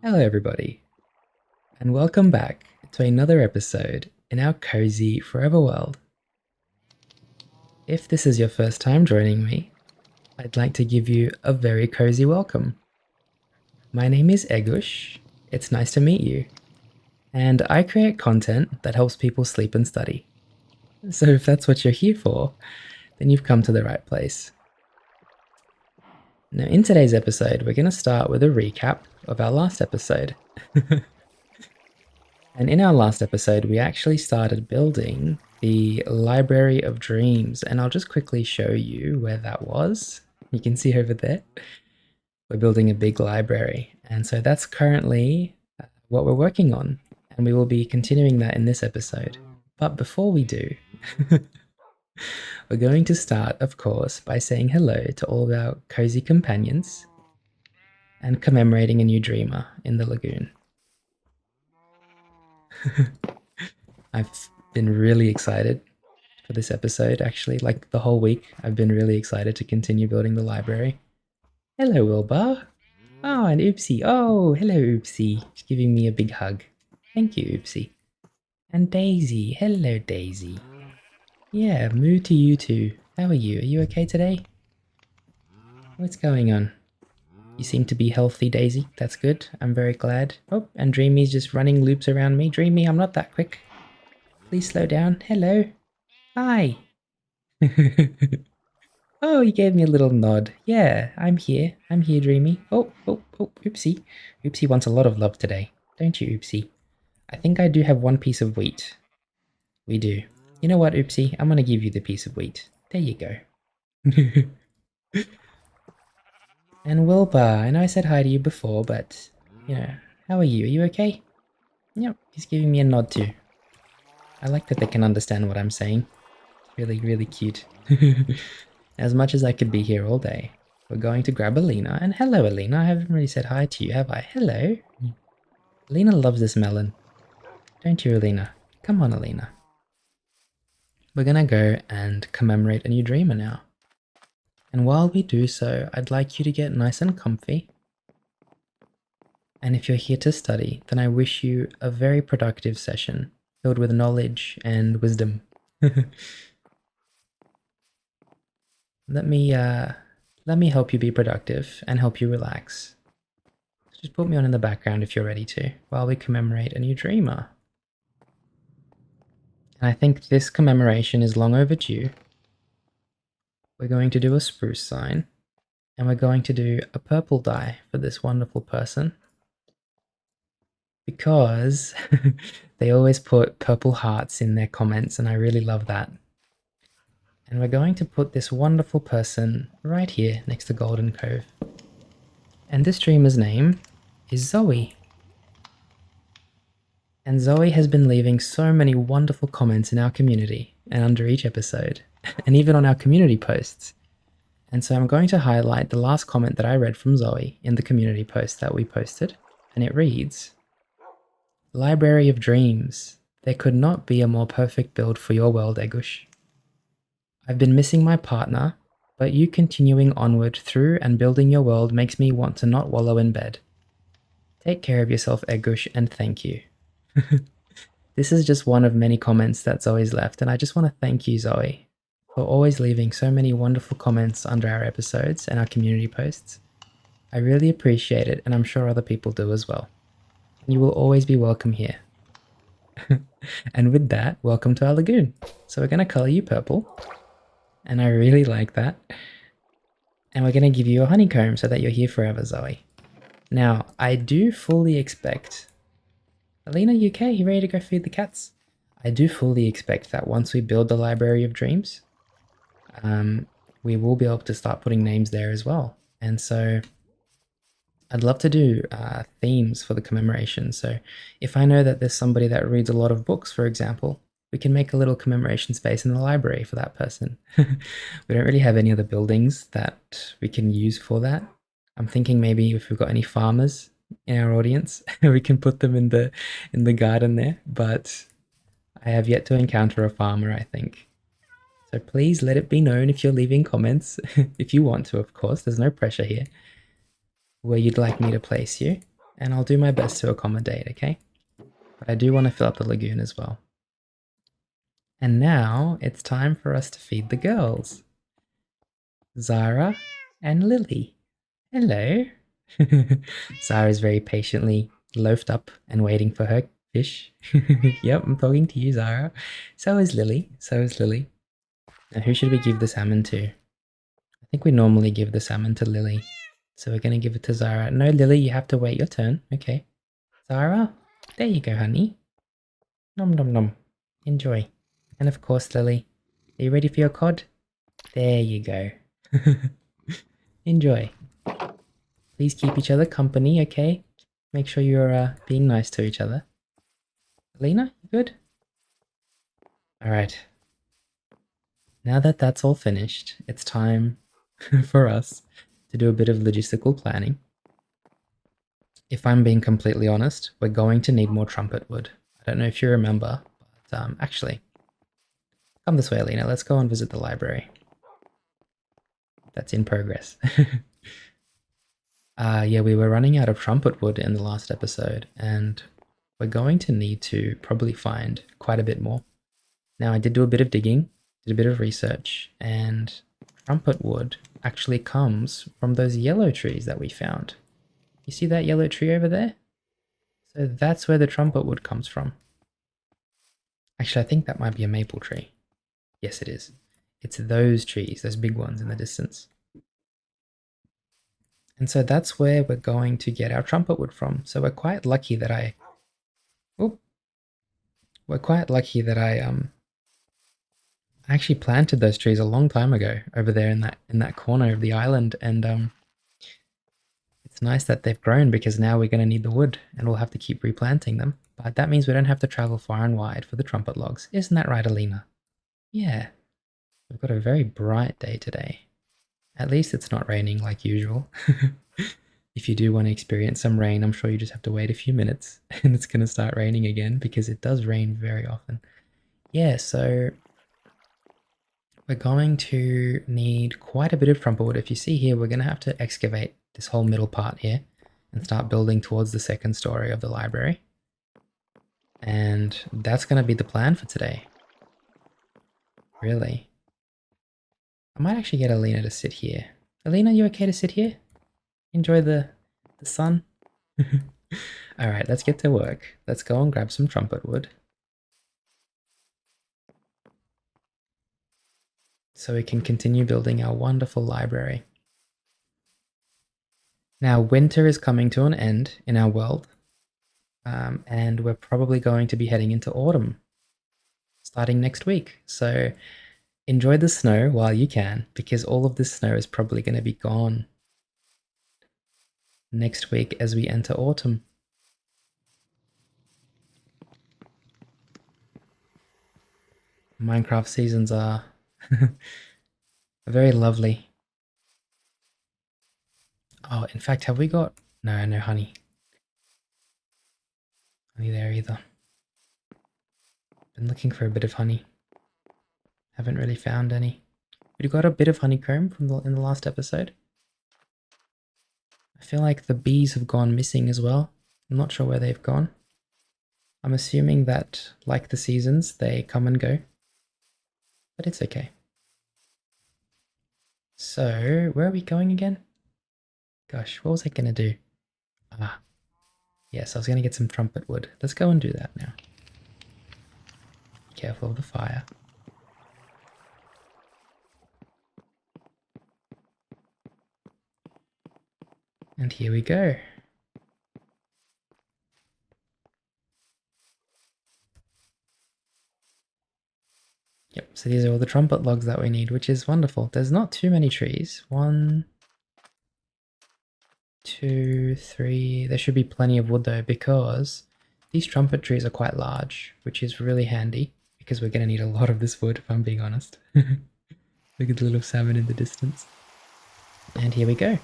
Hello, everybody, and welcome back to another episode in our cozy forever world. If this is your first time joining me, I'd like to give you a very cozy welcome. My name is Egush, it's nice to meet you, and I create content that helps people sleep and study. So if that's what you're here for, then you've come to the right place. Now, in today's episode, we're going to start with a recap of our last episode. And in our last episode, we actually started building the Library of Dreams, and I'll just quickly show you where that was. You can see over there, we're building a big library, and so that's currently what we're working on, and we will be continuing that in this episode. But before we do, we're going to start, of course, by saying hello to all of our cozy companions and commemorating a new dreamer in the lagoon. I've been really excited for this episode, actually. Like the whole week, I've been really excited to continue building the library. Hello, Wilbur. Oh, and Oopsie. Oh, hello, Oopsie. She's giving me a big hug. Thank you, Oopsie. And Daisy. Hello, Daisy. Yeah, moo to you too. How are you? Are you okay today? What's going on? You seem to be healthy, Daisy. That's good. I'm very glad. Oh, and Dreamy's just running loops around me. Dreamy, I'm not that quick. Please slow down. Hello. Hi. Oh, you gave me a little nod. Yeah, I'm here. I'm here, Dreamy. Oh, Oopsie. Oopsie wants a lot of love today. Don't you, Oopsie? I think I do have one piece of wheat. We do. You know what, Oopsie? I'm gonna give you the piece of wheat. There you go. And Wilbur, I know I said hi to you before, but, how are you? Are you okay? Yep, he's giving me a nod too. I like that they can understand what I'm saying. Really, really cute. As much as I could be here all day, we're going to grab Olina. And hello, Olina. I haven't really said hi to you, have I? Hello. Olina loves this melon. Don't you, Olina? Come on, Olina. We're gonna go and commemorate a new dreamer now. And while we do so, I'd like you to get nice and comfy. And if you're here to study, then I wish you a very productive session filled with knowledge and wisdom. Let me help you be productive and help you relax. Just put me on in the background if you're ready to, while we commemorate a new dreamer. And I think this commemoration is long overdue. We're going to do a spruce sign, and we're going to do a purple dye for this wonderful person. Because they always put purple hearts in their comments, and I really love that. And we're going to put this wonderful person right here next to Golden Cove. And this dreamer's name is Zoe. And Zoe has been leaving so many wonderful comments in our community and under each episode, and even on our community posts. And so I'm going to highlight the last comment that I read from Zoe in the community post that we posted, and it reads, "Library of Dreams. There could not be a more perfect build for your world, Egush. I've been missing my partner, but you continuing onward through and building your world makes me want to not wallow in bed. Take care of yourself, Egush, and thank you." This is just one of many comments that Zoe's left, and I just want to thank you, Zoe, for always leaving so many wonderful comments under our episodes and our community posts. I really appreciate it, and I'm sure other people do as well. And you will always be welcome here. And with that, welcome to our lagoon. So we're going to color you purple. And I really like that. And we're going to give you a honeycomb so that you're here forever, Zoe. Now, I do fully expect... Olina, you okay? You ready to go feed the cats? I do fully expect that once we build the Library of Dreams, we will be able to start putting names there as well. And so I'd love to do themes for the commemoration. So if I know that there's somebody that reads a lot of books, for example, we can make a little commemoration space in the library for that person. We don't really have any other buildings that we can use for that. I'm thinking maybe if we've got any farmers in our audience, we can put them in the garden there, but I have yet to encounter a farmer, I think. So please let it be known if you're leaving comments, if you want to, of course, there's no pressure here, where you'd like me to place you. and I'll do my best to accommodate, okay? But I do want to fill up the lagoon as well. And now it's time for us to feed the girls. Zara and Lily. Hello. Zara's very patiently loafed up and waiting for her fish. Yep, I'm talking to you, Zara. So is Lily. So is Lily. Now, who should we give the salmon to? I think we normally give the salmon to Lily. So we're going to give it to Zara. No, Lily, you have to wait your turn. Okay. Zara, there you go, honey. Nom nom nom. Enjoy. And of course, Lily, are you ready for your cod? There you go. Enjoy. Please keep each other company, okay? Make sure you're being nice to each other. Olina, you good? Alright. Now that that's all finished, it's time for us to do a bit of logistical planning. If I'm being completely honest, we're going to need more trumpet wood. I don't know if you remember, but actually, come this way, Olina. Let's go and visit the library. That's in progress. Yeah, we were running out of trumpet wood in the last episode, and we're going to need to probably find quite a bit more. Now, I did do a bit of digging, did a bit of research, and trumpet wood actually comes from those yellow trees that we found. You see that yellow tree over there? So that's where the trumpet wood comes from. Actually, I think that might be a maple tree. Yes, it is. It's those trees, those big ones in the distance. And so that's where we're going to get our trumpet wood from. So we're quite lucky that I actually planted those trees a long time ago over there in that corner of the island, and it's nice that they've grown because now we're going to need the wood and we'll have to keep replanting them. But that means we don't have to travel far and wide for the trumpet logs. Isn't that right, Olina? Yeah. We've got a very bright day today. At least it's not raining like usual. If you do want to experience some rain, I'm sure you just have to wait a few minutes and it's going to start raining again because it does rain very often. Yeah, so we're going to need quite a bit of trumpet wood. If you see here, we're going to have to excavate this whole middle part here and start building towards the second story of the library. And that's going to be the plan for today. Really. I might actually get Olina to sit here. Olina, you okay to sit here? Enjoy the sun? Alright, let's get to work. Let's go and grab some trumpet wood. So we can continue building our wonderful library. Now, winter is coming to an end in our world, and we're probably going to be heading into autumn starting next week. So enjoy the snow while you can, because all of this snow is probably going to be gone next week as we enter autumn. Minecraft seasons are very lovely. Oh, in fact, have we got... No, no honey. Honey there either. Been looking for a bit of honey. Haven't really found any. We got a bit of honeycomb from in the last episode. I feel like the bees have gone missing as well. I'm not sure where they've gone. I'm assuming that, like the seasons, they come and go. But it's okay. So, where are we going again? Gosh, what was I going to do? Ah, yes, I was going to get some trumpet wood. Let's go and do that now. Careful of the fire. And here we go. Yep, so these are all the trumpet logs that we need, which is wonderful. There's not too many trees. 1, 2, 3. There should be plenty of wood though, because these trumpet trees are quite large, which is really handy because we're going to need a lot of this wood, if I'm being honest. Look at the little salmon in the distance. And here we go.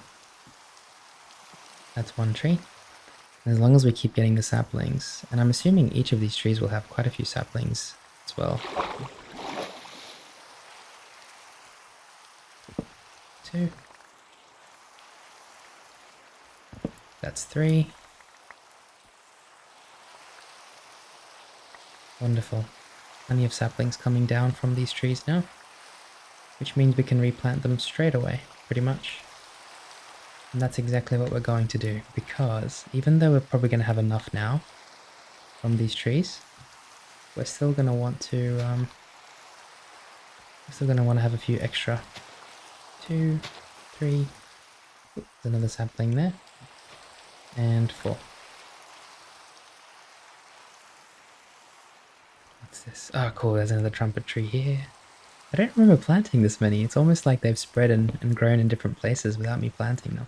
That's one tree. And as long as we keep getting the saplings, and I'm assuming each of these trees will have quite a few saplings as well. 2. That's 3. Wonderful. Plenty of saplings coming down from these trees now, which means we can replant them straight away, pretty much. And that's exactly what we're going to do, because even though we're probably going to have enough now from these trees, we're still going to want to have a few extra. 2, 3, there's another sapling there, and 4. What's this? Oh cool, there's another trumpet tree here. I don't remember planting this many. It's almost like they've spread and grown in different places without me planting them.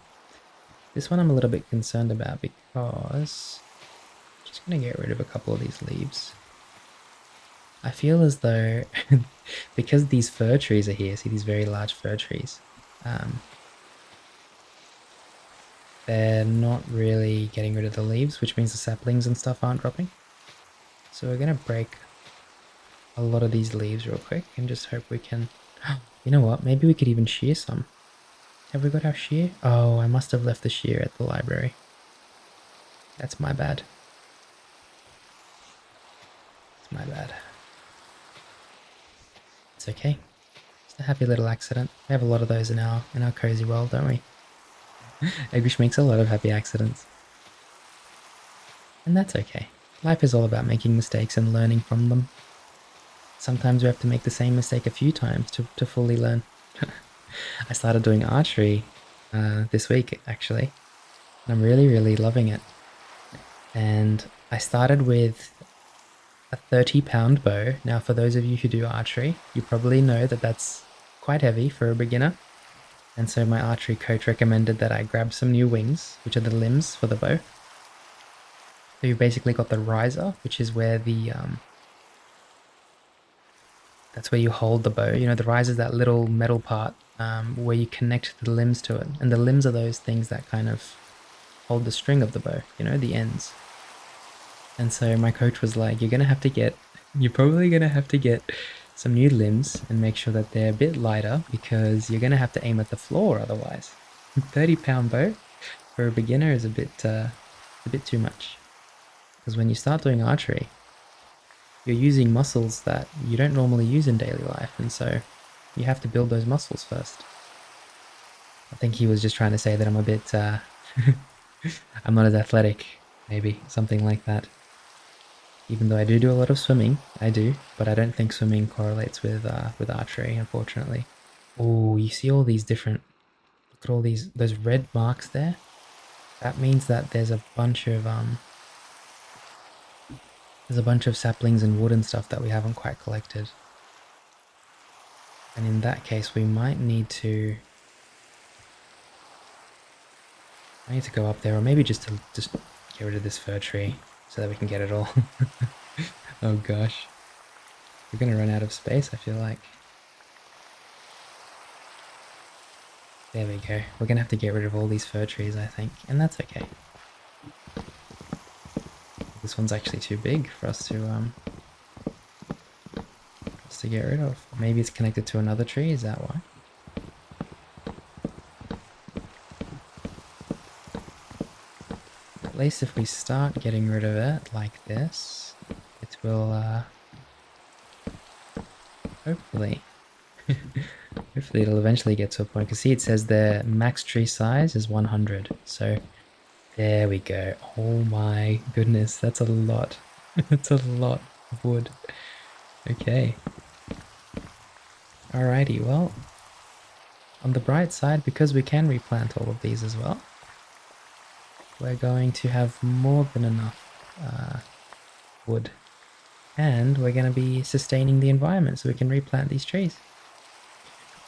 This one I'm a little bit concerned about because I'm just going to get rid of a couple of these leaves. I feel as though because these fir trees are here, see these very large fir trees, they're not really getting rid of the leaves, which means the saplings and stuff aren't dropping. So we're going to break a lot of these leaves real quick and just hope we can... You know what? Maybe we could even shear some. Have we got our shear? Oh, I must have left the shear at the library. That's my bad. It's my bad. It's okay. It's a happy little accident. We have a lot of those in our cozy world, don't we? Egush makes a lot of happy accidents. And that's okay. Life is all about making mistakes and learning from them. Sometimes we have to make the same mistake a few times to fully learn. I started doing archery this week, actually. And I'm really, really loving it. And I started with a 30-pound bow. Now, for those of you who do archery, you probably know that that's quite heavy for a beginner. And so my archery coach recommended that I grab some new wings, which are the limbs for the bow. So you've basically got the riser, which is where the... that's where you hold the bow. You know, the riser is that little metal part where you connect the limbs to it. And the limbs are those things that kind of hold the string of the bow, you know, the ends. And so my coach was like, you're probably going to have to get some new limbs and make sure that they're a bit lighter because you're going to have to aim at the floor otherwise. 30-pound bow for a beginner is a bit too much. Because when you start doing archery, you're using muscles that you don't normally use in daily life, and so you have to build those muscles first. I think he was just trying to say that I'm a bit, I'm not as athletic, maybe, something like that. Even though I do a lot of swimming, I do, but I don't think swimming correlates with archery, unfortunately. Oh, you see all these different, look at all those red marks there? That means that there's a bunch of saplings and wood and stuff that we haven't quite collected. And in that case, we might need to... I need to go up there, or maybe just get rid of this fir tree so that we can get it all. Oh gosh. We're gonna run out of space, I feel like. There we go. We're gonna have to get rid of all these fir trees, I think, and that's okay. This one's actually too big for us to get rid of. Maybe it's connected to another tree, is that why? At least if we start getting rid of it like this, it will hopefully it'll eventually get to a point. Because see, it says their max tree size is 100. So there we go. Oh my goodness, that's a lot. That's a lot of wood. Okay. Alrighty, well, on the bright side, because we can replant all of these as well, we're going to have more than enough wood. And we're going to be sustaining the environment so we can replant these trees.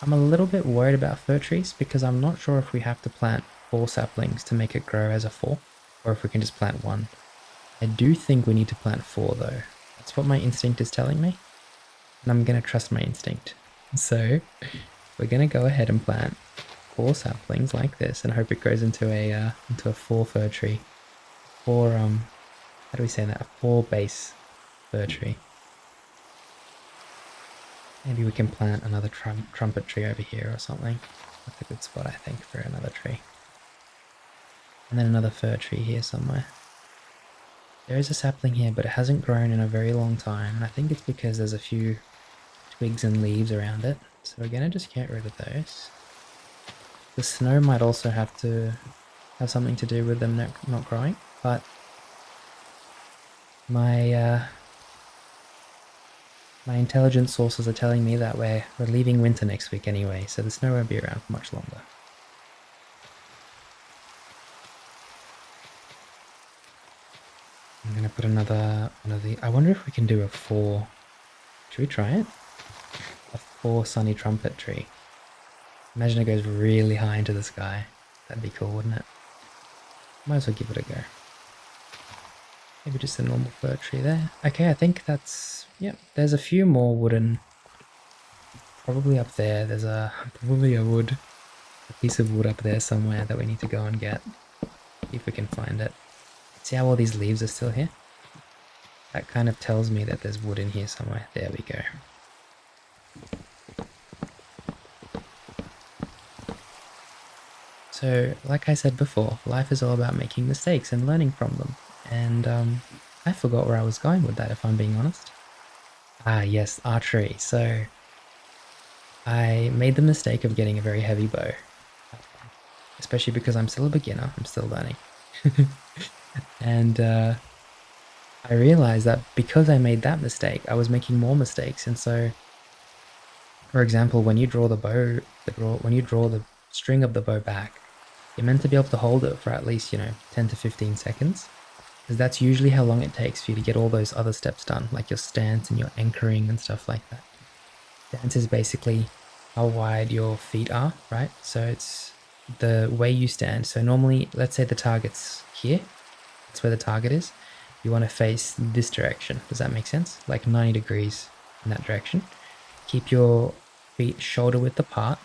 I'm a little bit worried about fir trees because I'm not sure if we have to plant 4 saplings to make it grow as a 4, or if we can just plant 1. I do think we need to plant 4 though. That's what my instinct is telling me, and I'm going to trust my instinct. So we're going to go ahead and plant 4 saplings like this and hope it grows into a 4 fir tree. 4 how do we say that? A 4 base fir tree. Maybe we can plant another trumpet tree over here or something. That's a good spot, I think, for another tree. And then another fir tree here somewhere. There is a sapling here, but it hasn't grown in a very long time, and I think it's because there's a few twigs and leaves around it. So we're gonna just get rid of those. The snow might also have something to do with them not growing, but my my intelligence sources are telling me that we're leaving winter next week anyway, so the snow won't be around for much longer. I'm gonna put another one of the. I wonder if we can do a 4. Should we try it? A 4 sunny trumpet tree. Imagine it goes really high into the sky. That'd be cool, wouldn't it? Might as well give it a go. Maybe just a normal fir tree there. Okay, I think that's... Yep, there's a few more wooden... Probably up there. There's probably a piece of wood up there somewhere that we need to go and get. See if we can find it. See how all these leaves are still here? That kind of tells me that there's wood in here somewhere. There we go. So, like I said before, life is all about making mistakes and learning from them. And I forgot where I was going with that, if I'm being honest. Ah, yes, archery. So, I made the mistake of getting a very heavy bow. Especially because I'm still a beginner, I'm still learning. And I realized that because I made that mistake, I was making more mistakes. And so, for example, when you draw when you draw the string of the bow back, you're meant to be able to hold it for at least, 10 to 15 seconds. Because that's usually how long it takes for you to get all those other steps done, like your stance and your anchoring and stuff like that. Stance is basically how wide your feet are, right? So it's the way you stand. So normally, let's say the target's here. That's where the target is. You want to face this direction. Does that make sense? Like 90 degrees in that direction. Keep your feet shoulder width apart.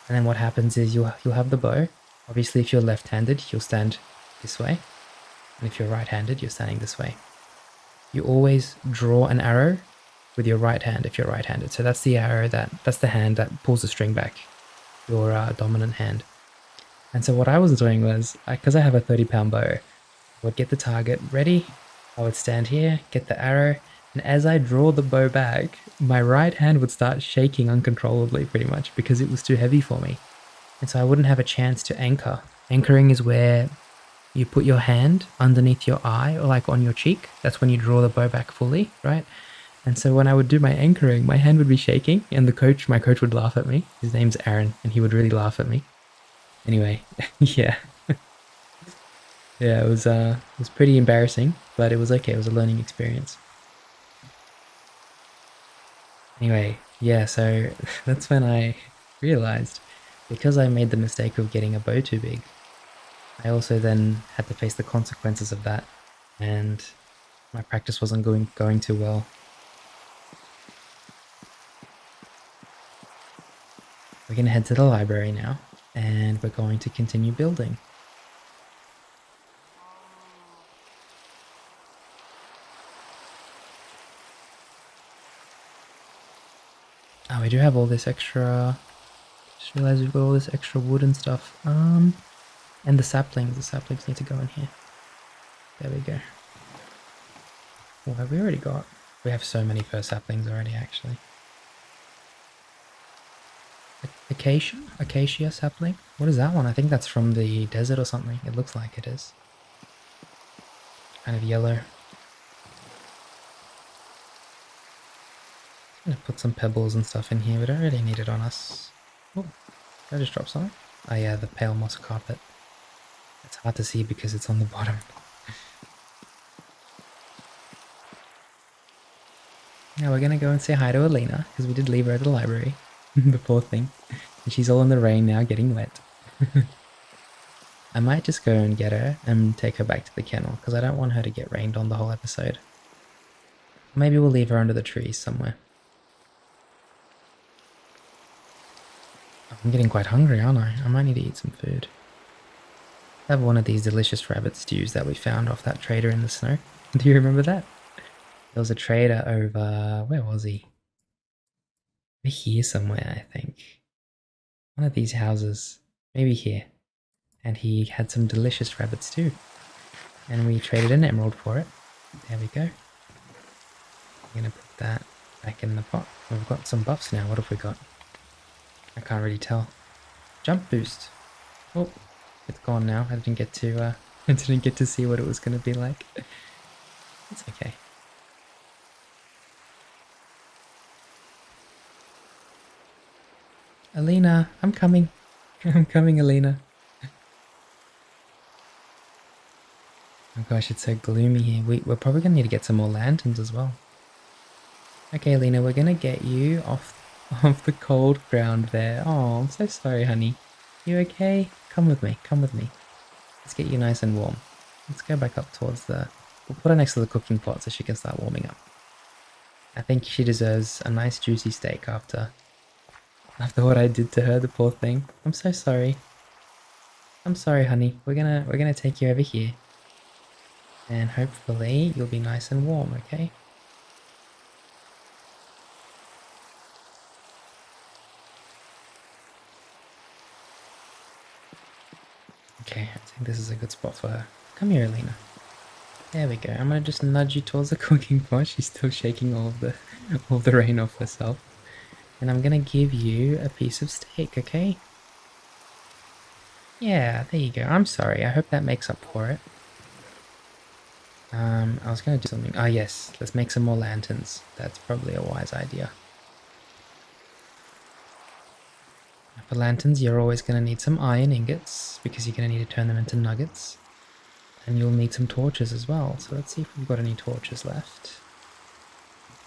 And then what happens is you'll have the bow. Obviously, if you're left-handed, you'll stand this way. And if you're right-handed, you're standing this way. You always draw an arrow with your right hand if you're right-handed. So that's the arrow that's the hand that pulls the string back, your dominant hand. And so what I was doing was, because I have a 30-pound bow, I would get the target ready, I would stand here, get the arrow, and as I draw the bow back, my right hand would start shaking uncontrollably pretty much because it was too heavy for me. And so I wouldn't have a chance to anchor. Anchoring is where you put your hand underneath your eye or like on your cheek. That's when you draw the bow back fully, right? And so when I would do my anchoring, my hand would be shaking and my coach would laugh at me. His name's Aaron and he would really laugh at me. Anyway, yeah. Yeah, it was pretty embarrassing, but it was okay. It was a learning experience. Anyway, yeah, so that's when I realized because I made the mistake of getting a bow too big, I also then had to face the consequences of that, and my practice wasn't going too well. We're going to head to the library now, and we're going to continue building. Oh, we do have all this extra... Just realized we've got all this extra wood and stuff. And the saplings need to go in here. There we go. What have we already got? We have so many fir saplings already, actually. Acacia sapling? What is that one? I think that's from the desert or something. It looks like it is. Kind of yellow. I'm gonna put some pebbles and stuff in here. We don't really need it on us. Oh, did I just drop something? Oh yeah, the pale moss carpet. It's hard to see because it's on the bottom. Now we're gonna go and say hi to Olina, because we did leave her at the library. The poor thing. And she's all in the rain now, getting wet. I might just go and get her and take her back to the kennel, because I don't want her to get rained on the whole episode. Maybe we'll leave her under the trees somewhere. I'm getting quite hungry, aren't I? I might need to eat some food. I have one of these delicious rabbit stews that we found off that trader in the snow. Do you remember that? There was a trader over... Where was he? Here somewhere, I think. One of these houses. Maybe here. And he had some delicious rabbit stew. And we traded an emerald for it. There we go. I'm going to put that back in the pot. We've got some buffs now. What have we got? I can't really tell. Jump boost. Oh, it's gone now. I didn't get to I didn't get to see what it was going to be like. It's okay. Olina, I'm coming. I'm coming, Olina. Oh gosh, it's so gloomy here. We're probably going to need to get some more lanterns as well. Okay, Olina, we're going to get you off the cold ground there. Oh, I'm so sorry, honey. You okay? Come with me. Come with me. Let's get you nice and warm. Let's go back up towards the... We'll put her next to the cooking pot so she can start warming up. I think she deserves a nice juicy steak after what I did to her, the poor thing. I'm so sorry. I'm sorry, honey. We're gonna take you over here. And hopefully you'll be nice and warm, okay? Okay, I think this is a good spot for her. Come here, Olina. There we go. I'm gonna just nudge you towards the cooking pot. She's still shaking all the rain off herself. And I'm gonna give you a piece of steak, okay? Yeah, there you go. I'm sorry. I hope that makes up for it. I was gonna do something. Ah, yes. Let's make some more lanterns. That's probably a wise idea. For lanterns, you're always gonna need some iron ingots because you're gonna need to turn them into nuggets. And you'll need some torches as well. So let's see if we've got any torches left.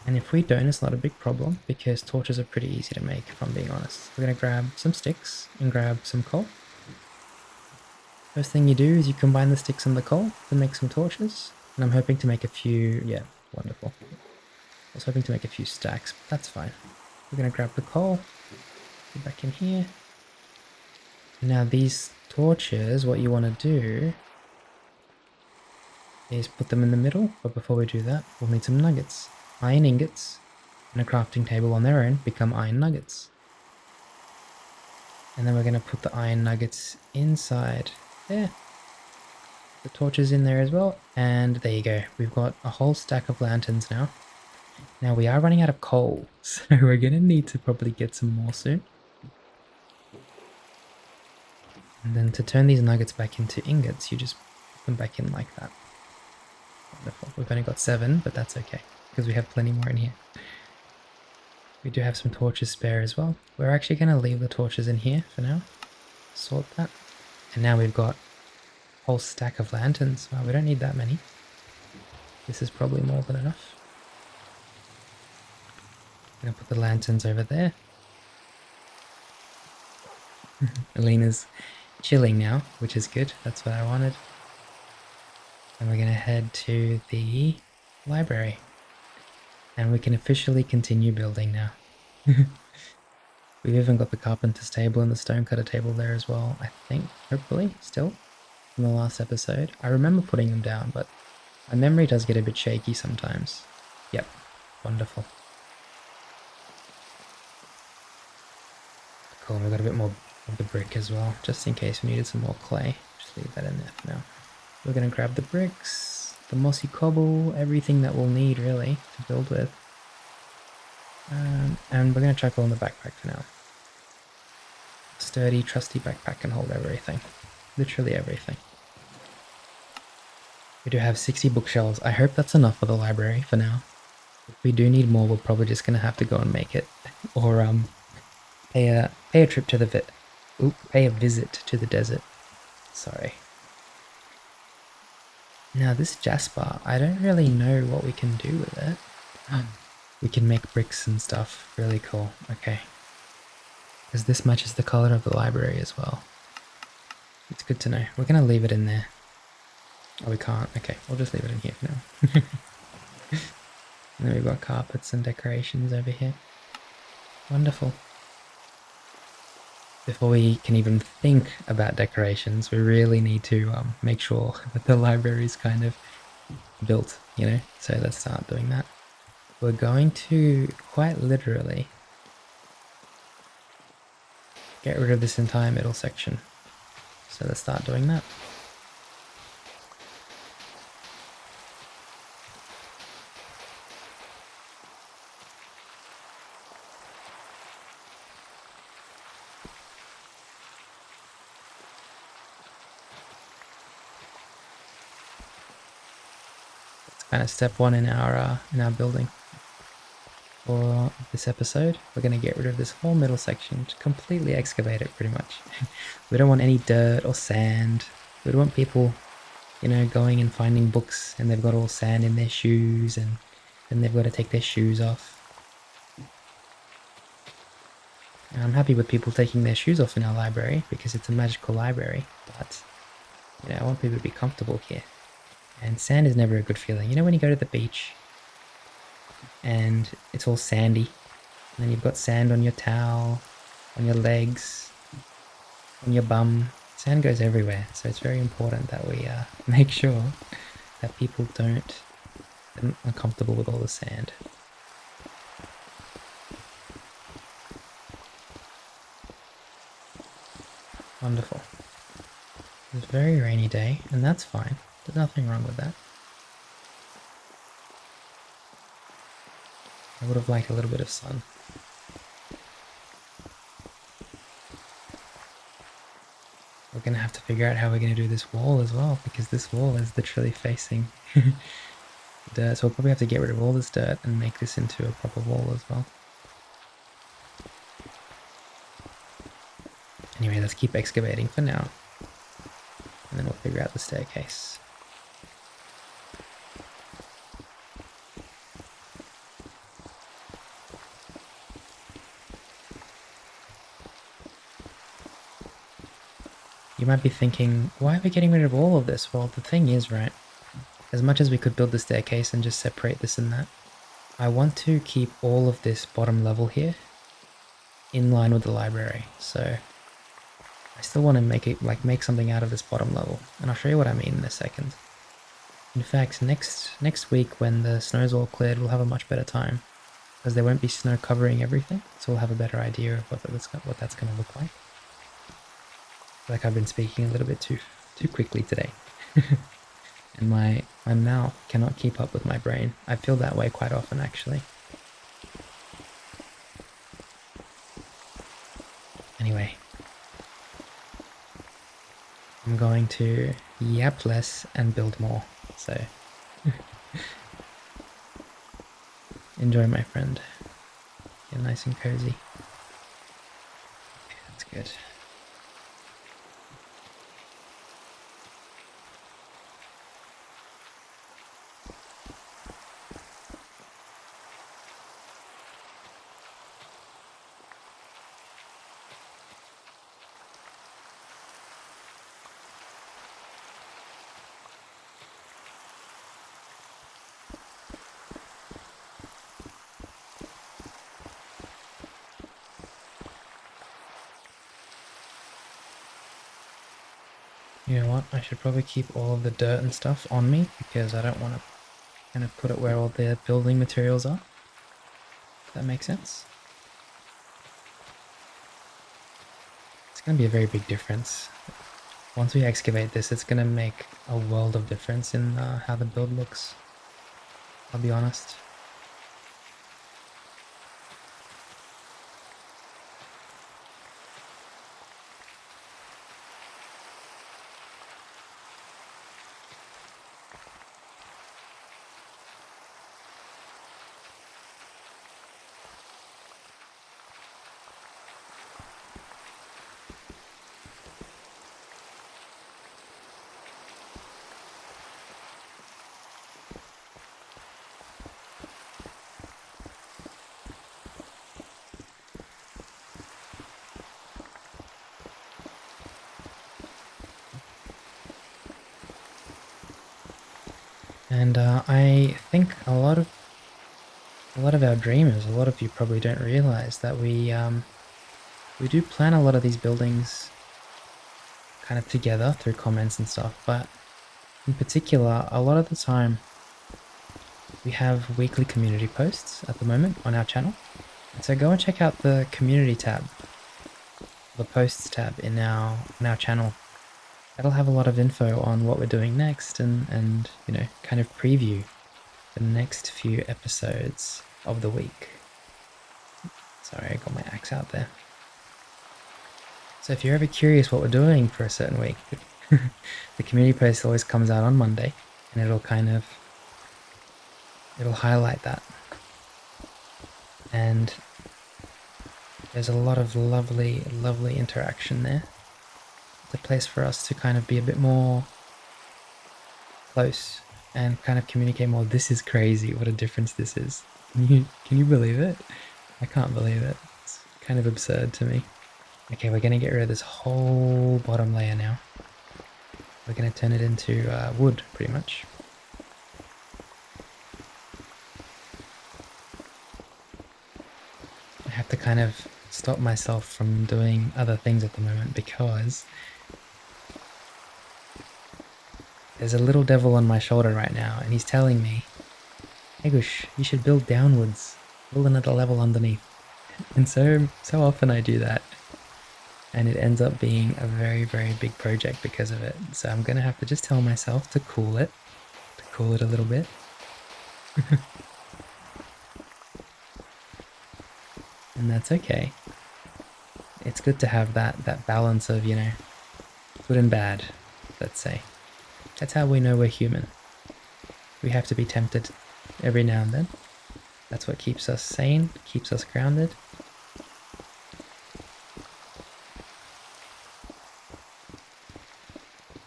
And if we don't, it's not a big problem because torches are pretty easy to make, if I'm being honest. We're gonna grab some sticks and grab some coal. First thing you do is you combine the sticks and the coal to make some torches. And I'm hoping to make a few... Yeah, wonderful. I was hoping to make a few stacks, but that's fine. We're going to grab the coal. Put back in here. Now these torches, what you want to do is put them in the middle. But before we do that, we'll need some nuggets. Iron ingots and a crafting table on their own become iron nuggets. And then we're going to put the iron nuggets inside there. The torches in there as well, and there you go. We've got a whole stack of lanterns now. Now we are running out of coal, so we're gonna need to probably get some more soon. And then to turn these nuggets back into ingots, you just put them back in like that. Wonderful. We've only got 7, but that's okay, because we have plenty more in here. We do have some torches spare as well. We're actually gonna leave the torches in here for now. Sort that. And now we've got whole stack of lanterns. Wow, we don't need that many. This is probably more than enough. I'm gonna put the lanterns over there. Olina's chilling now, which is good. That's what I wanted. And we're gonna head to the library. And we can officially continue building now. We've even got the carpenter's table and the stonecutter table there as well, I think, hopefully, still. In the last episode. I remember putting them down, but my memory does get a bit shaky sometimes. Yep, wonderful. Cool, we've got a bit more of the brick as well, just in case we needed some more clay. Just leave that in there for now. We're going to grab the bricks, the mossy cobble, everything that we'll need really to build with. And we're going to chuck all in the backpack for now. Sturdy, trusty backpack can hold everything. Literally everything. We do have 60 bookshelves. I hope that's enough for the library for now. If we do need more, we're probably just going to have to go and make it. Or pay a trip to the pay a visit to the desert. Sorry. Now this jasper, I don't really know what we can do with it. We can make bricks and stuff. Really cool. Okay. Because this matches the color of the library as well. It's good to know. We're going to leave it in there. Oh, we can't. Okay, we'll just leave it in here for now. And then we've got carpets and decorations over here. Wonderful. Before we can even think about decorations, we really need to make sure that the library is kind of built, you know? So let's start doing that. We're going to, quite literally, get rid of this entire middle section. So let's start doing that. It's kind of step one in our building. For this episode, we're going to get rid of this whole middle section, to completely excavate it pretty much. We don't want any dirt or sand. We don't want people, going and finding books and they've got all sand in their shoes and then they've got to take their shoes off. And I'm happy with people taking their shoes off in our library because it's a magical library, but I want people to be comfortable here. And sand is never a good feeling. When you go to the beach and it's all sandy, and then you've got sand on your towel, on your legs, on your bum. Sand goes everywhere, so it's very important that we make sure that people don't get uncomfortable with all the sand. Wonderful. It's a very rainy day, and that's fine. There's nothing wrong with that. I would have liked a little bit of sun. We're going to have to figure out how we're going to do this wall as well, because this wall is literally facing dirt, so we'll probably have to get rid of all this dirt and make this into a proper wall as well. Anyway, let's keep excavating for now, and then we'll figure out the staircase. You might be thinking, why are we getting rid of all of this? Well, the thing is, right, as much as we could build the staircase and just separate this and that, I want to keep all of this bottom level here in line with the library. So I still want to make something out of this bottom level, and I'll show you what I mean in a second. In fact, next week when the snow's all cleared, we'll have a much better time, because there won't be snow covering everything, so we'll have a better idea of what that's going to look like. Like I've been speaking a little bit too quickly today. And my mouth cannot keep up with my brain. I feel that way quite often, actually. Anyway, I'm going to yap less and build more, so enjoy, my friend. Get nice and cozy. Okay, that's good. You know what, I should probably keep all of the dirt and stuff on me, because I don't want to kind of put it where all the building materials are. Does that make sense? It's going to be a very big difference. Once we excavate this, it's going to make a world of difference in how the build looks. I'll be honest. And I think a lot of our dreamers, a lot of you probably don't realize that we do plan a lot of these buildings kind of together through comments and stuff, but in particular, a lot of the time we have weekly community posts at the moment on our channel. And so go and check out the community tab, the posts tab in our channel. That'll have a lot of info on what we're doing next and kind of preview the next few episodes of the week. Sorry, I got my axe out there. So if you're ever curious what we're doing for a certain week, the community post always comes out on Monday, and it'll kind of it'll highlight that. And there's a lot of lovely, lovely interaction there. It's a place for us to kind of be a bit more close and kind of communicate more. This is crazy, what a difference this is. Can you believe it? I can't believe it. It's kind of absurd to me. Okay, we're going to get rid of this whole bottom layer now. We're going to turn it into wood, pretty much. I have to kind of stop myself from doing other things at the moment because there's a little devil on my shoulder right now and he's telling me, Egush, you should build downwards, build another level underneath. And so often I do that. And it ends up being a very, very big project because of it. So I'm going to have to just tell myself to cool it a little bit. And that's okay. It's good to have that balance of, you know, good and bad, let's say. That's how we know we're human. We have to be tempted every now and then. That's what keeps us sane, keeps us grounded.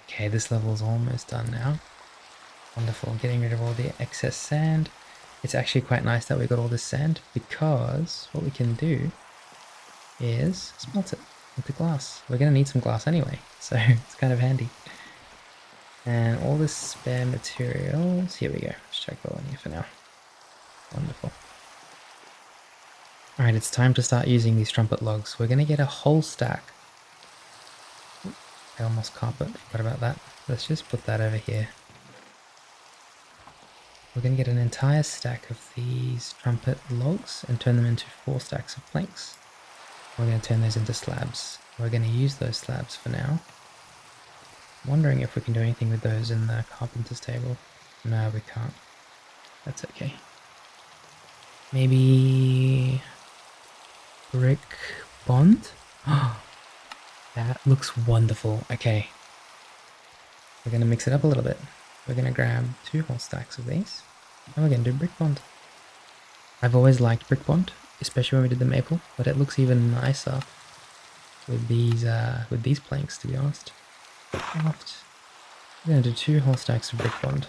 Okay, this level's almost done now. Wonderful, getting rid of all the excess sand. It's actually quite nice that we got all this sand because what we can do is smelt it into glass. We're going to need some glass anyway, so it's kind of handy. And all this spare materials, here we go. Let's check all in here for now. Wonderful. Alright, it's time to start using these trumpet logs. We're going to get a whole stack. I almost carpet, forgot about that. Let's just put that over here. We're going to get an entire stack of these trumpet logs and turn them into 4 stacks of planks. We're going to turn those into slabs. We're going to use those slabs for now. I'm wondering if we can do anything with those in the carpenter's table. No, we can't. That's okay. Maybe brick bond? That looks wonderful. Okay. We're going to mix it up a little bit. We're going to grab 2 whole stacks of these. And we're going to do brick bond. I've always liked brick bond, especially when we did the maple, but it looks even nicer with these planks, to be honest. We're going to do 2 whole stacks of brick bond.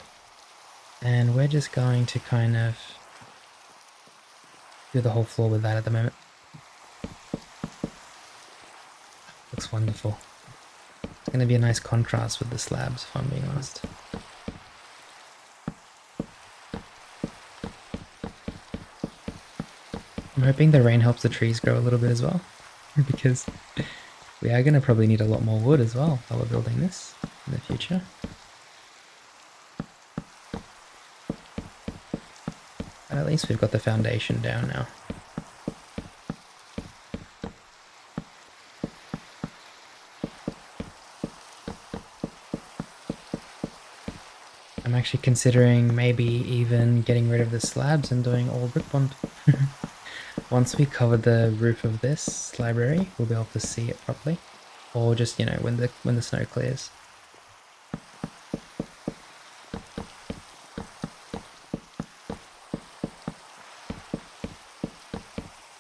And we're just going to kind of do the whole floor with that at the moment. Looks wonderful. It's going to be a nice contrast with the slabs, if I'm being honest. I'm hoping the rain helps the trees grow a little bit as well, because we are going to probably need a lot more wood as well while we're building this in the future. But at least we've got the foundation down now. I'm actually considering maybe even getting rid of the slabs and doing all brick bond. Once we cover the roof of this library, we'll be able to see it properly. Or just, you know, when the snow clears.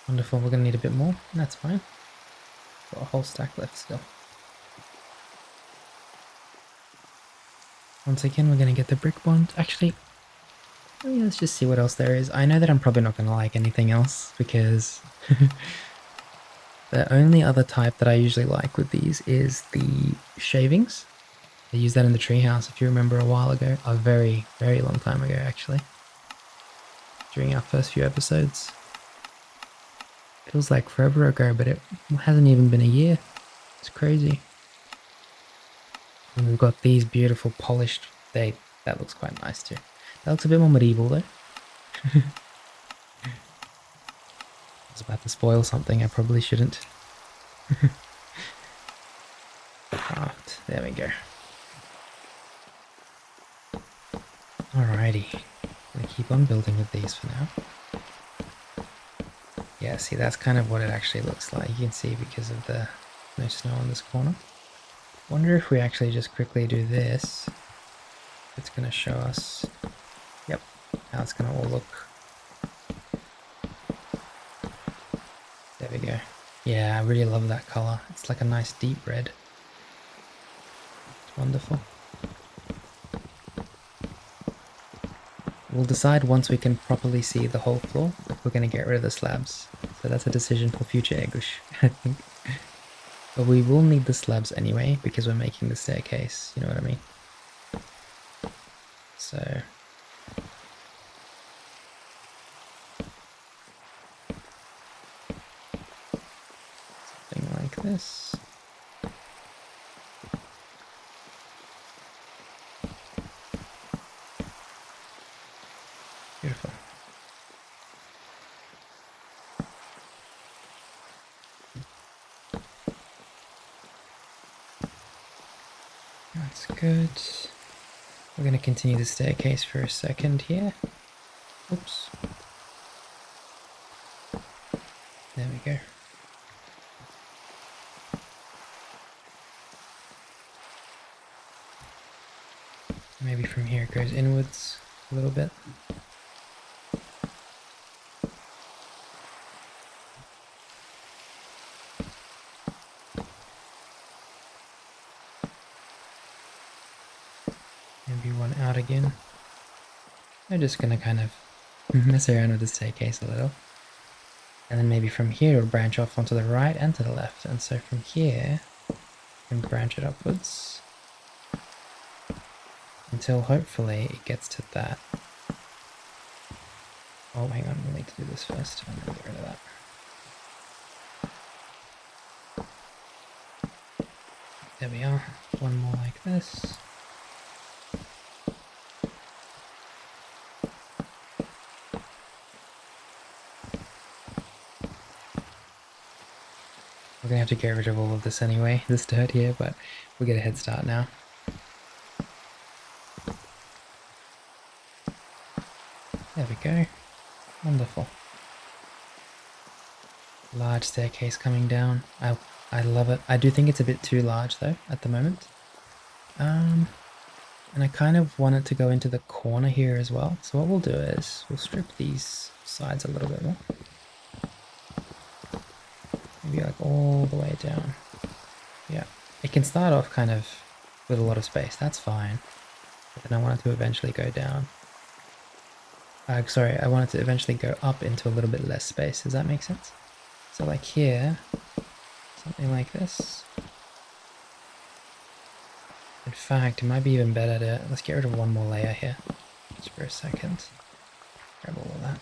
Wonderful, we're going to need a bit more, and that's fine. Got a whole stack left still. Once again, we're going to get the brick bond. Actually, let's just see what else there is. I know that I'm probably not going to like anything else because the only other type that I usually like with these is the shavings. I used that in the treehouse, if you remember, a while ago. A very, very long time ago, actually. During our first few episodes. Feels like forever ago, but it hasn't even been a year. It's crazy. And we've got these beautiful polished, that looks quite nice too. That looks a bit more medieval though. I was about to spoil something, I probably shouldn't. Craft, there we go. Alrighty, I'm gonna keep on building with these for now. Yeah, see, that's kind of what it actually looks like. You can see because of the no snow on this corner. Wonder if we actually just quickly do this, it's going to show us. Yep, how it's gonna all look. There we go. Yeah, I really love that color. It's like a nice deep red. It's wonderful. We'll decide once we can properly see the whole floor if we're going to get rid of the slabs. So that's a decision for future Egush, I think. But we will need the slabs anyway because we're making the staircase, you know what I mean? So... something like this. Beautiful. That's good. We're going to continue the staircase for a second here. Oops. There we go. Maybe from here it goes inwards a little bit. Maybe one out again. I'm just going to kind of mess around with the staircase a little. And then maybe from here it'll branch off onto the right and to the left. And so from here, you can branch it upwards until hopefully it gets to that. Oh, hang on, we'll need to do this first. I'm going to get rid of that. There we are. One more like this. We're going to have to get rid of all of this anyway, this dirt here, but we'll get a head start now. There we go. Wonderful. Large staircase coming down. I love it. I do think it's a bit too large though at the moment. And I kind of want it to go into the corner here as well. So what we'll do is we'll strip these sides a little bit more. Maybe like all the way down. Yeah. It can start off kind of with a lot of space. That's fine. But then I want it to eventually go down. Sorry, I want it to eventually go up into a little bit less space. Does that make sense? So like here, something like this. In fact, it might be even better to... let's get rid of one more layer here. Just for a second. Grab all of that.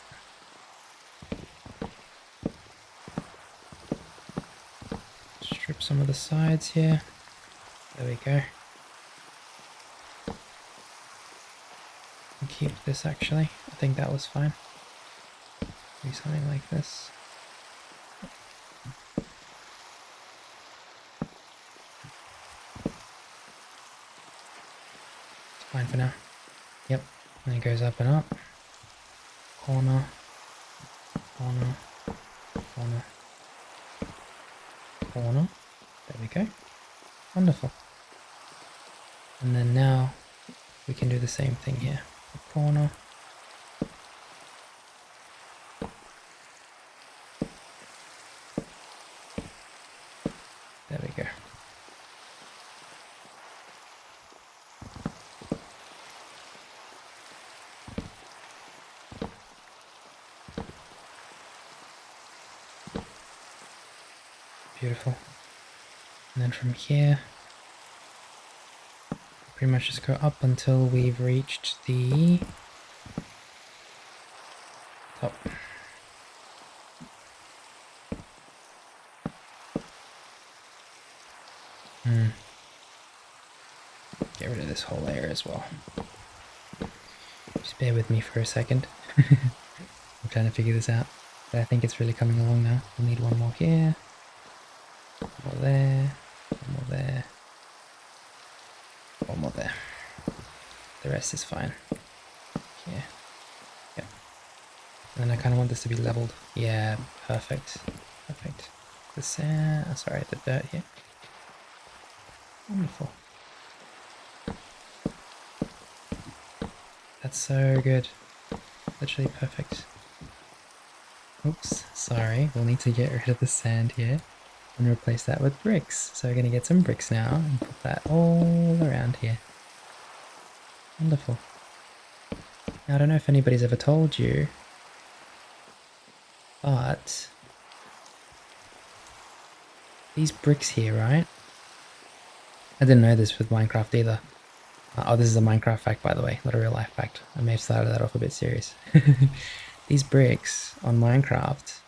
Strip some of the sides here. There we go. And keep this actually. I think that was fine. Do something like this. Fine for now. Yep. And it goes up and up. Corner. Corner. Corner. Corner. There we go. Wonderful. And then now we can do the same thing here. A corner. There we go. Beautiful. And then from here, pretty much just go up until we've reached the top. Get rid of this whole layer as well. Just bear with me for a second. I'm trying to figure this out, but I think it's really coming along now. We'll need one more here. One more there, one more there, one more there. The rest is fine. Here. Yep. And then I kind of want this to be leveled. Yeah, perfect. Perfect. The sand, sorry, the dirt here. Wonderful. That's so good. Literally perfect. Oops, sorry. We'll need to get rid of the sand here and replace that with bricks. So we're going to get some bricks now and put that all around here. Wonderful. Now, I don't know if anybody's ever told you, but these bricks here, right? I didn't know this with Minecraft either. Oh, this is a Minecraft fact, by the way, not a real life fact. I may have started that off a bit serious. These bricks on Minecraft,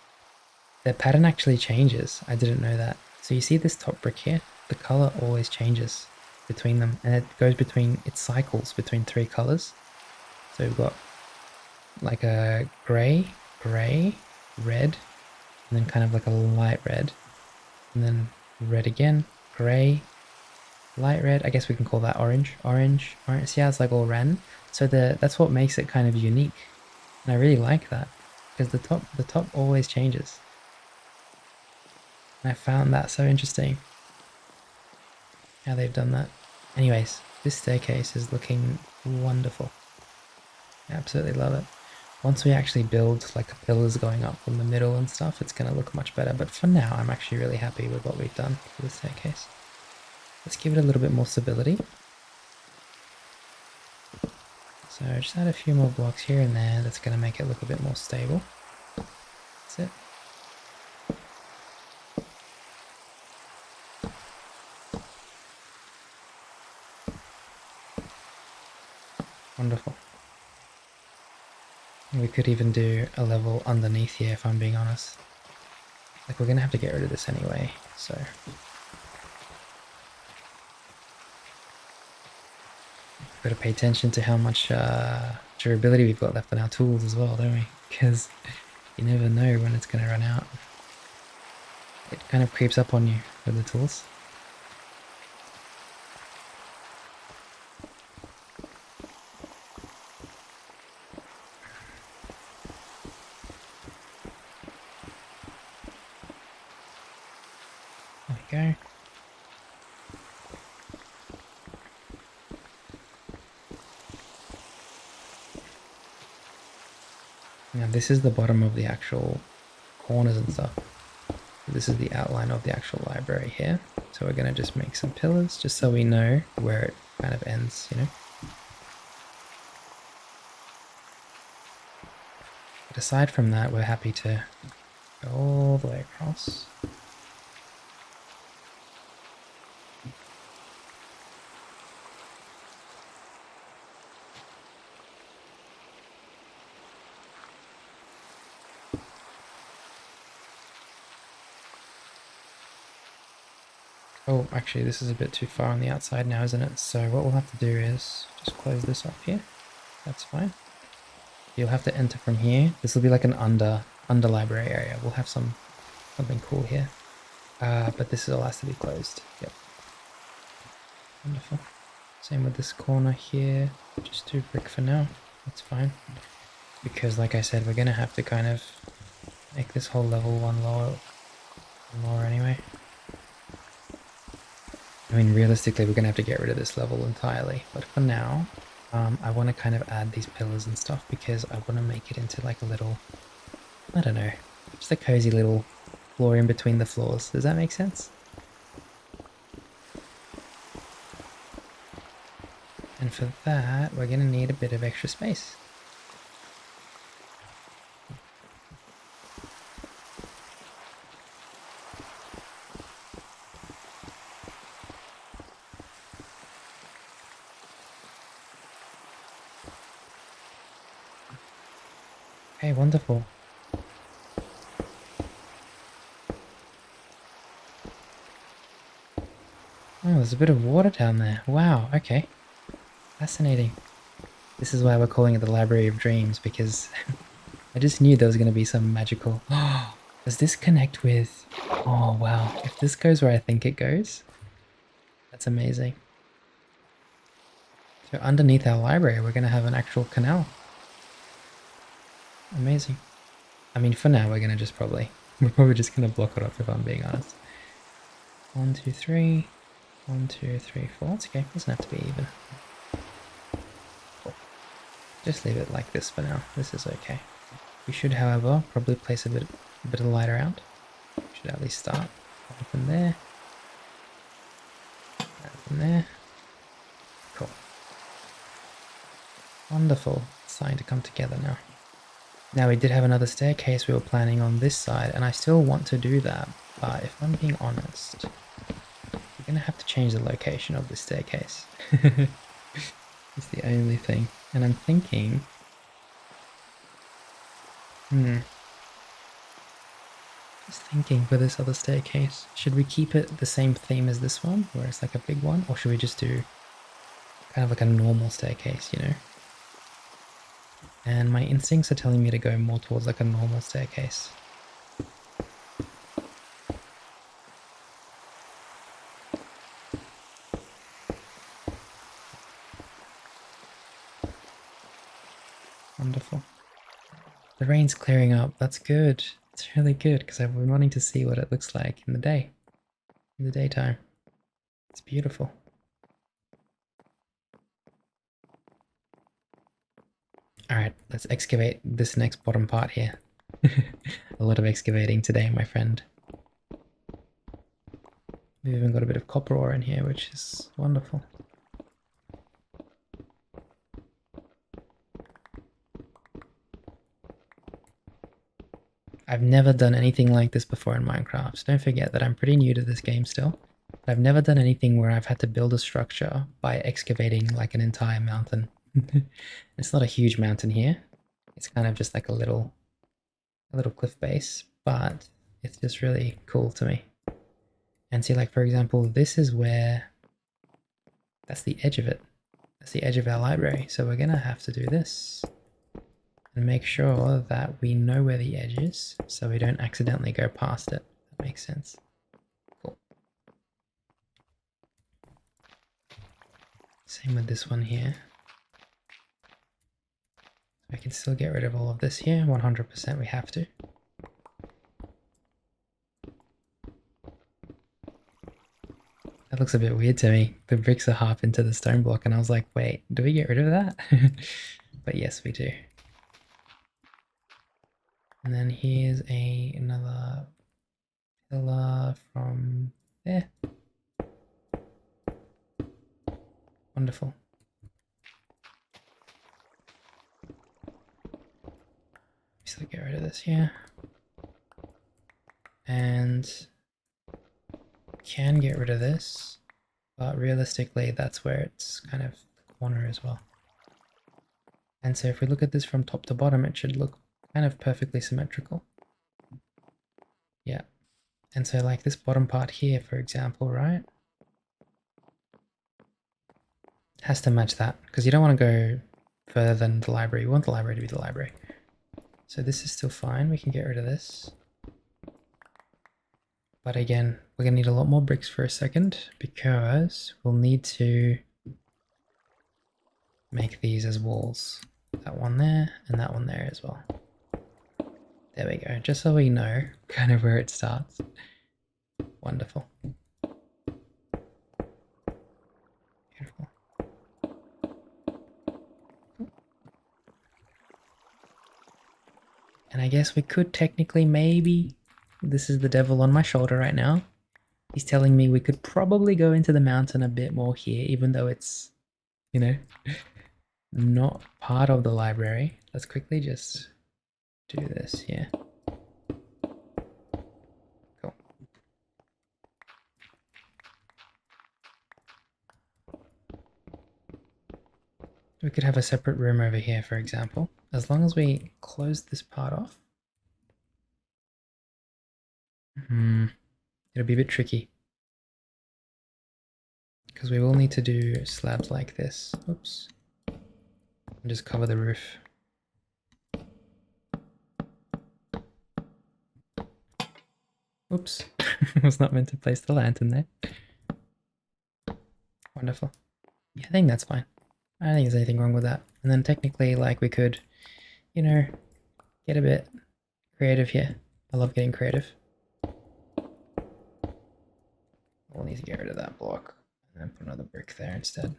their pattern actually changes. I didn't know that. So you see this top brick here? The color always changes between them, and it goes between, it cycles between 3 colors. So we've got like a gray, red, and then kind of like a light red, and then red again, gray, light red. I guess we can call that orange. See how it's like all random? So that's what makes it kind of unique, and I really like that because the top always changes. And I found that so interesting how they've done that. Anyways, this staircase is looking wonderful. I absolutely love it. Once we actually build like pillars going up from the middle and stuff, it's going to look much better. But for now, I'm actually really happy with what we've done for the staircase. Let's give it a little bit more stability. So just add a few more blocks here and there. That's going to make it look a bit more stable. That's it. Wonderful. We could even do a level underneath here if I'm being honest. Like we're going to have to get rid of this anyway, so... We've got to pay attention to how much durability we've got left on our tools as well, don't we? Because you never know when it's going to run out. It kind of creeps up on you with the tools. There we go. Now this is the bottom of the actual corners and stuff. This is the outline of the actual library here. So we're going to just make some pillars just so we know where it kind of ends, you know. But aside from that, we're happy to go all the way across. Oh, actually, this is a bit too far on the outside now, isn't it? So what we'll have to do is just close this off here. That's fine. You'll have to enter from here. This will be like an under library area. We'll have something cool here. But this all has to be closed. Yep. Wonderful. Same with this corner here. Just do brick for now. That's fine. Because like I said, we're going to have to kind of make this whole level one lower anyway. I mean, realistically, we're going to have to get rid of this level entirely. But for now, I want to kind of add these pillars and stuff because I want to make it into like a little, I don't know, just a cozy little floor in between the floors. Does that make sense? And for that, we're going to need a bit of extra space. Okay, wonderful. Oh, there's a bit of water down there. Wow, okay. Fascinating. This is why we're calling it the Library of Dreams, because I just knew there was going to be some magical... Does this connect with... Oh, wow. If this goes where I think it goes, that's amazing. So underneath our library, we're going to have an actual canal. Amazing. I mean, for now, we're going to just probably... We're probably just going to block it off, if I'm being honest. 1, 2, 3. 1, 2, 3, 4. It's okay. It doesn't have to be even. Cool. Just leave it like this for now. This is okay. We should, however, probably place a bit of light around. Should at least start. One from there. And from there. Cool. Wonderful. It's starting to come together now. Now we did have another staircase we were planning on this side, and I still want to do that, but if I'm being honest, we're going to have to change the location of this staircase. It's the only thing. And I'm thinking... Just thinking for this other staircase, should we keep it the same theme as this one, where it's like a big one, or should we just do kind of like a normal staircase, you know? And my instincts are telling me to go more towards like a normal staircase. Wonderful. The rain's clearing up, that's good. It's really good, because I've been wanting to see what it looks like in the day. In the daytime. It's beautiful. Alright, let's excavate this next bottom part here. A lot of excavating today, my friend. We've even got a bit of copper ore in here, which is wonderful. I've never done anything like this before in Minecraft, so don't forget that I'm pretty new to this game still. But I've never done anything where I've had to build a structure by excavating like an entire mountain. It's not a huge mountain here. It's kind of just like a little cliff base, but it's just really cool to me. And see, like for example, this is where, that's the edge of it. That's the edge of our library. So we're gonna have to do this and make sure that we know where the edge is so we don't accidentally go past it. That makes sense. Cool. Same with this one here. I can still get rid of all of this here, 100% we have to. That looks a bit weird to me. The bricks are half into the stone block and I was like, wait, do we get rid of that? But yes, we do. And then here's another pillar from there. Wonderful. So get rid of this here. And can get rid of this, but realistically that's where it's kind of the corner as well. And so if we look at this from top to bottom, it should look kind of perfectly symmetrical. Yeah. And so like this bottom part here, for example, right? Has to match that, because you don't want to go further than the library. You want the library to be the library. So this is still fine. We can get rid of this. But again, we're going to need a lot more bricks for a second, because we'll need to make these as walls. That one there and that one there as well. There we go, just so we know kind of where it starts. Wonderful. Beautiful. And I guess we could technically maybe, this is the devil on my shoulder right now. He's telling me we could probably go into the mountain a bit more here, even though it's, you know, not part of the library. Let's quickly just do this here. Cool. We could have a separate room over here, for example, as long as we close this part off. It'll be a bit tricky, because we will need to do slabs like this. Oops. And just cover the roof. Oops. I was not meant to place the lantern there. Wonderful. Yeah, I think that's fine. I don't think there's anything wrong with that. And then technically, like, we could, you know, get a bit creative here. I love getting creative. We'll need to get rid of that block and then put another brick there instead.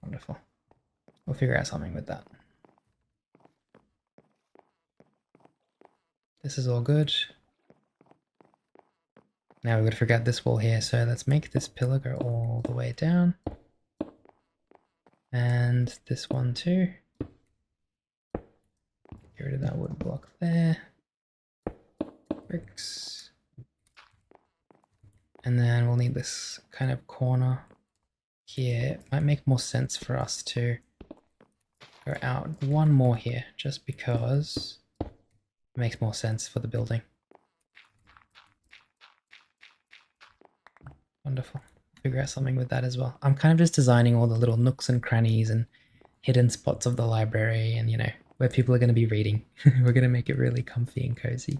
Wonderful. We'll figure out something with that. This is all good. Now we've got to figure out this wall here, so let's make this pillar go all the way down. And this one too. Get rid of that wood block there. Bricks. And then we'll need this kind of corner here. It might make more sense for us to go out one more here, just because it makes more sense for the building. Wonderful. Figure out something with that as well. I'm kind of just designing all the little nooks and crannies and hidden spots of the library and, you know, where people are going to be reading. We're going to make it really comfy and cozy.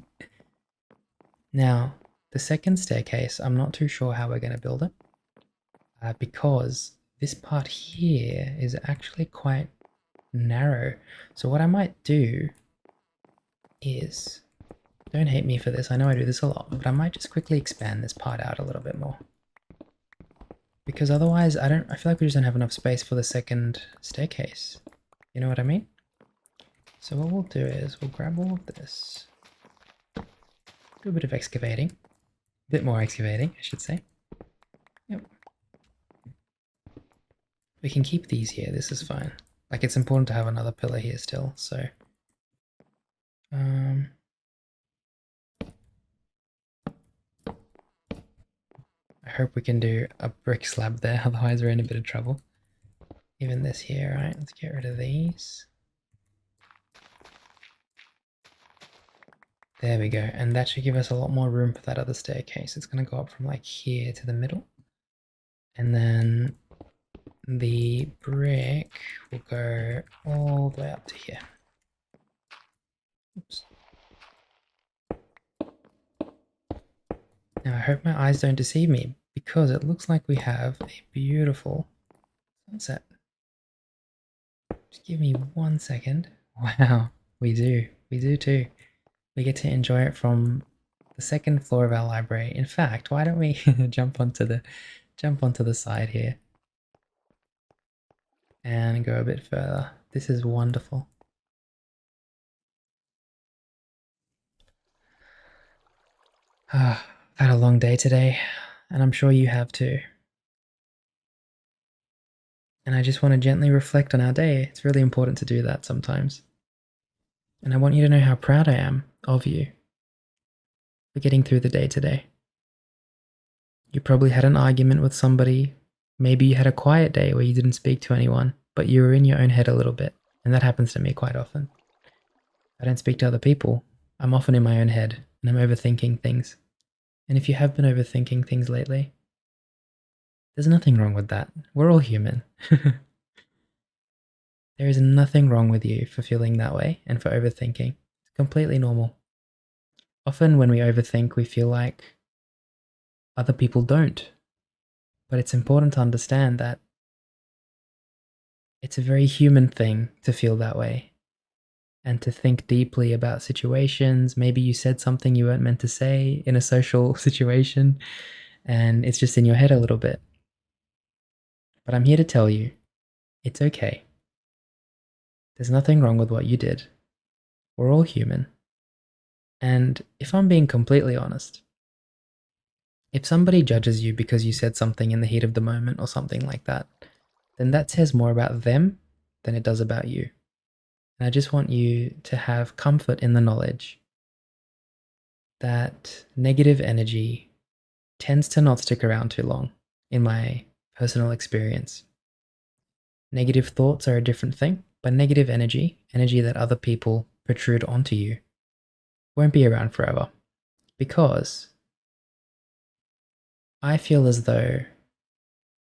Now, the second staircase, I'm not too sure how we're going to build it, because this part here is actually quite narrow. So what I might do is, don't hate me for this, I know I do this a lot, but I might just quickly expand this part out a little bit more. Because otherwise I feel like we just don't have enough space for the second staircase. You know what I mean? So what we'll do is we'll grab all of this, do a bit of excavating, a bit more excavating, I should say. Yep. We can keep these here, this is fine. Like, it's important to have another pillar here still, so. I hope we can do a brick slab there, otherwise we're in a bit of trouble. Even this here, right? Let's get rid of these. There we go, and that should give us a lot more room for that other staircase. It's going to go up from like here to the middle. And then the brick will go all the way up to here. Oops. Now I hope my eyes don't deceive me, because it looks like we have a beautiful sunset. Just give me 1 second. Wow, we do too. We get to enjoy it from the second floor of our library. In fact, why don't we jump onto the side here and go a bit further. This is wonderful. I've had a long day today, and I'm sure you have too. And I just want to gently reflect on our day. It's really important to do that sometimes. And I want you to know how proud I am of you for getting through the day today. You probably had an argument with somebody. Maybe you had a quiet day where you didn't speak to anyone, but you were in your own head a little bit. And that happens to me quite often. I don't speak to other people. I'm often in my own head and I'm overthinking things. And if you have been overthinking things lately, there's nothing wrong with that. We're all human. There is nothing wrong with you for feeling that way and for overthinking. It's completely normal. Often when we overthink, we feel like other people don't. But it's important to understand that it's a very human thing to feel that way and to think deeply about situations. Maybe you said something you weren't meant to say in a social situation and it's just in your head a little bit. But I'm here to tell you, it's okay. There's nothing wrong with what you did. We're all human. And if I'm being completely honest, if somebody judges you because you said something in the heat of the moment or something like that, then that says more about them than it does about you. And I just want you to have comfort in the knowledge that negative energy tends to not stick around too long, in my personal experience. Negative thoughts are a different thing, but negative energy, energy that other people protrude onto you, won't be around forever. Because I feel as though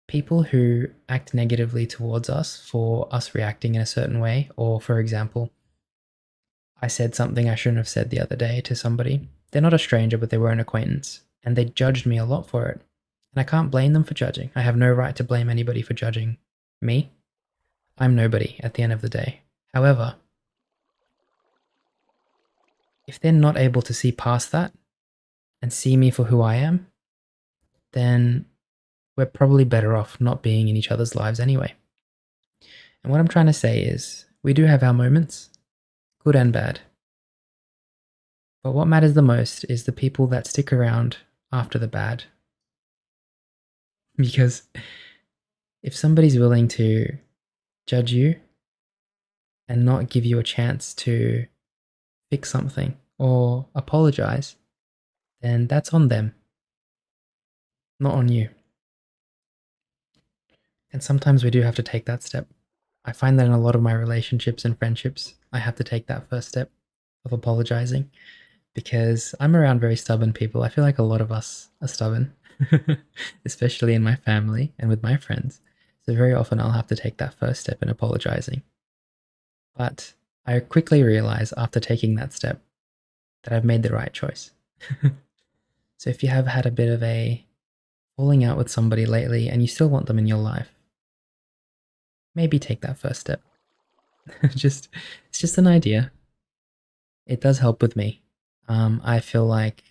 people who act negatively towards us for us reacting in a certain way, or for example, I said something I shouldn't have said the other day to somebody. They're not a stranger, but they were an acquaintance, and they judged me a lot for it. And I can't blame them for judging. I have no right to blame anybody for judging me. I'm nobody at the end of the day. However, if they're not able to see past that and see me for who I am, then we're probably better off not being in each other's lives anyway. And what I'm trying to say is, we do have our moments, good and bad. But what matters the most is the people that stick around after the bad. Because if somebody's willing to judge you and not give you a chance to fix something or apologize, then that's on them, not on you. And sometimes we do have to take that step. I find that in a lot of my relationships and friendships, I have to take that first step of apologizing because I'm around very stubborn people. I feel like a lot of us are stubborn, especially in my family and with my friends. So very often I'll have to take that first step in apologizing. But I quickly realize after taking that step that I've made the right choice. So if you have had a bit of a falling out with somebody lately and you still want them in your life, maybe take that first step. It's just an idea. It does help with me. I feel like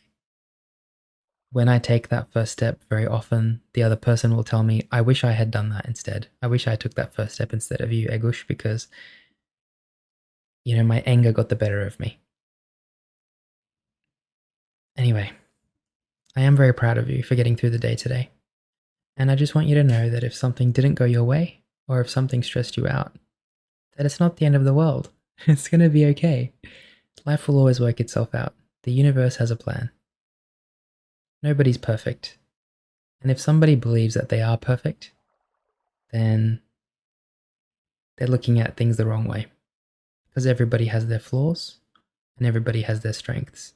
when I take that first step, very often the other person will tell me, I wish I had done that instead. I wish I took that first step instead of you, Egush, because, my anger got the better of me. Anyway, I am very proud of you for getting through the day today. And I just want you to know that if something didn't go your way, or if something stressed you out, that it's not the end of the world. It's going to be okay. Life will always work itself out. The universe has a plan. Nobody's perfect. And if somebody believes that they are perfect, then they're looking at things the wrong way. Because everybody has their flaws and everybody has their strengths.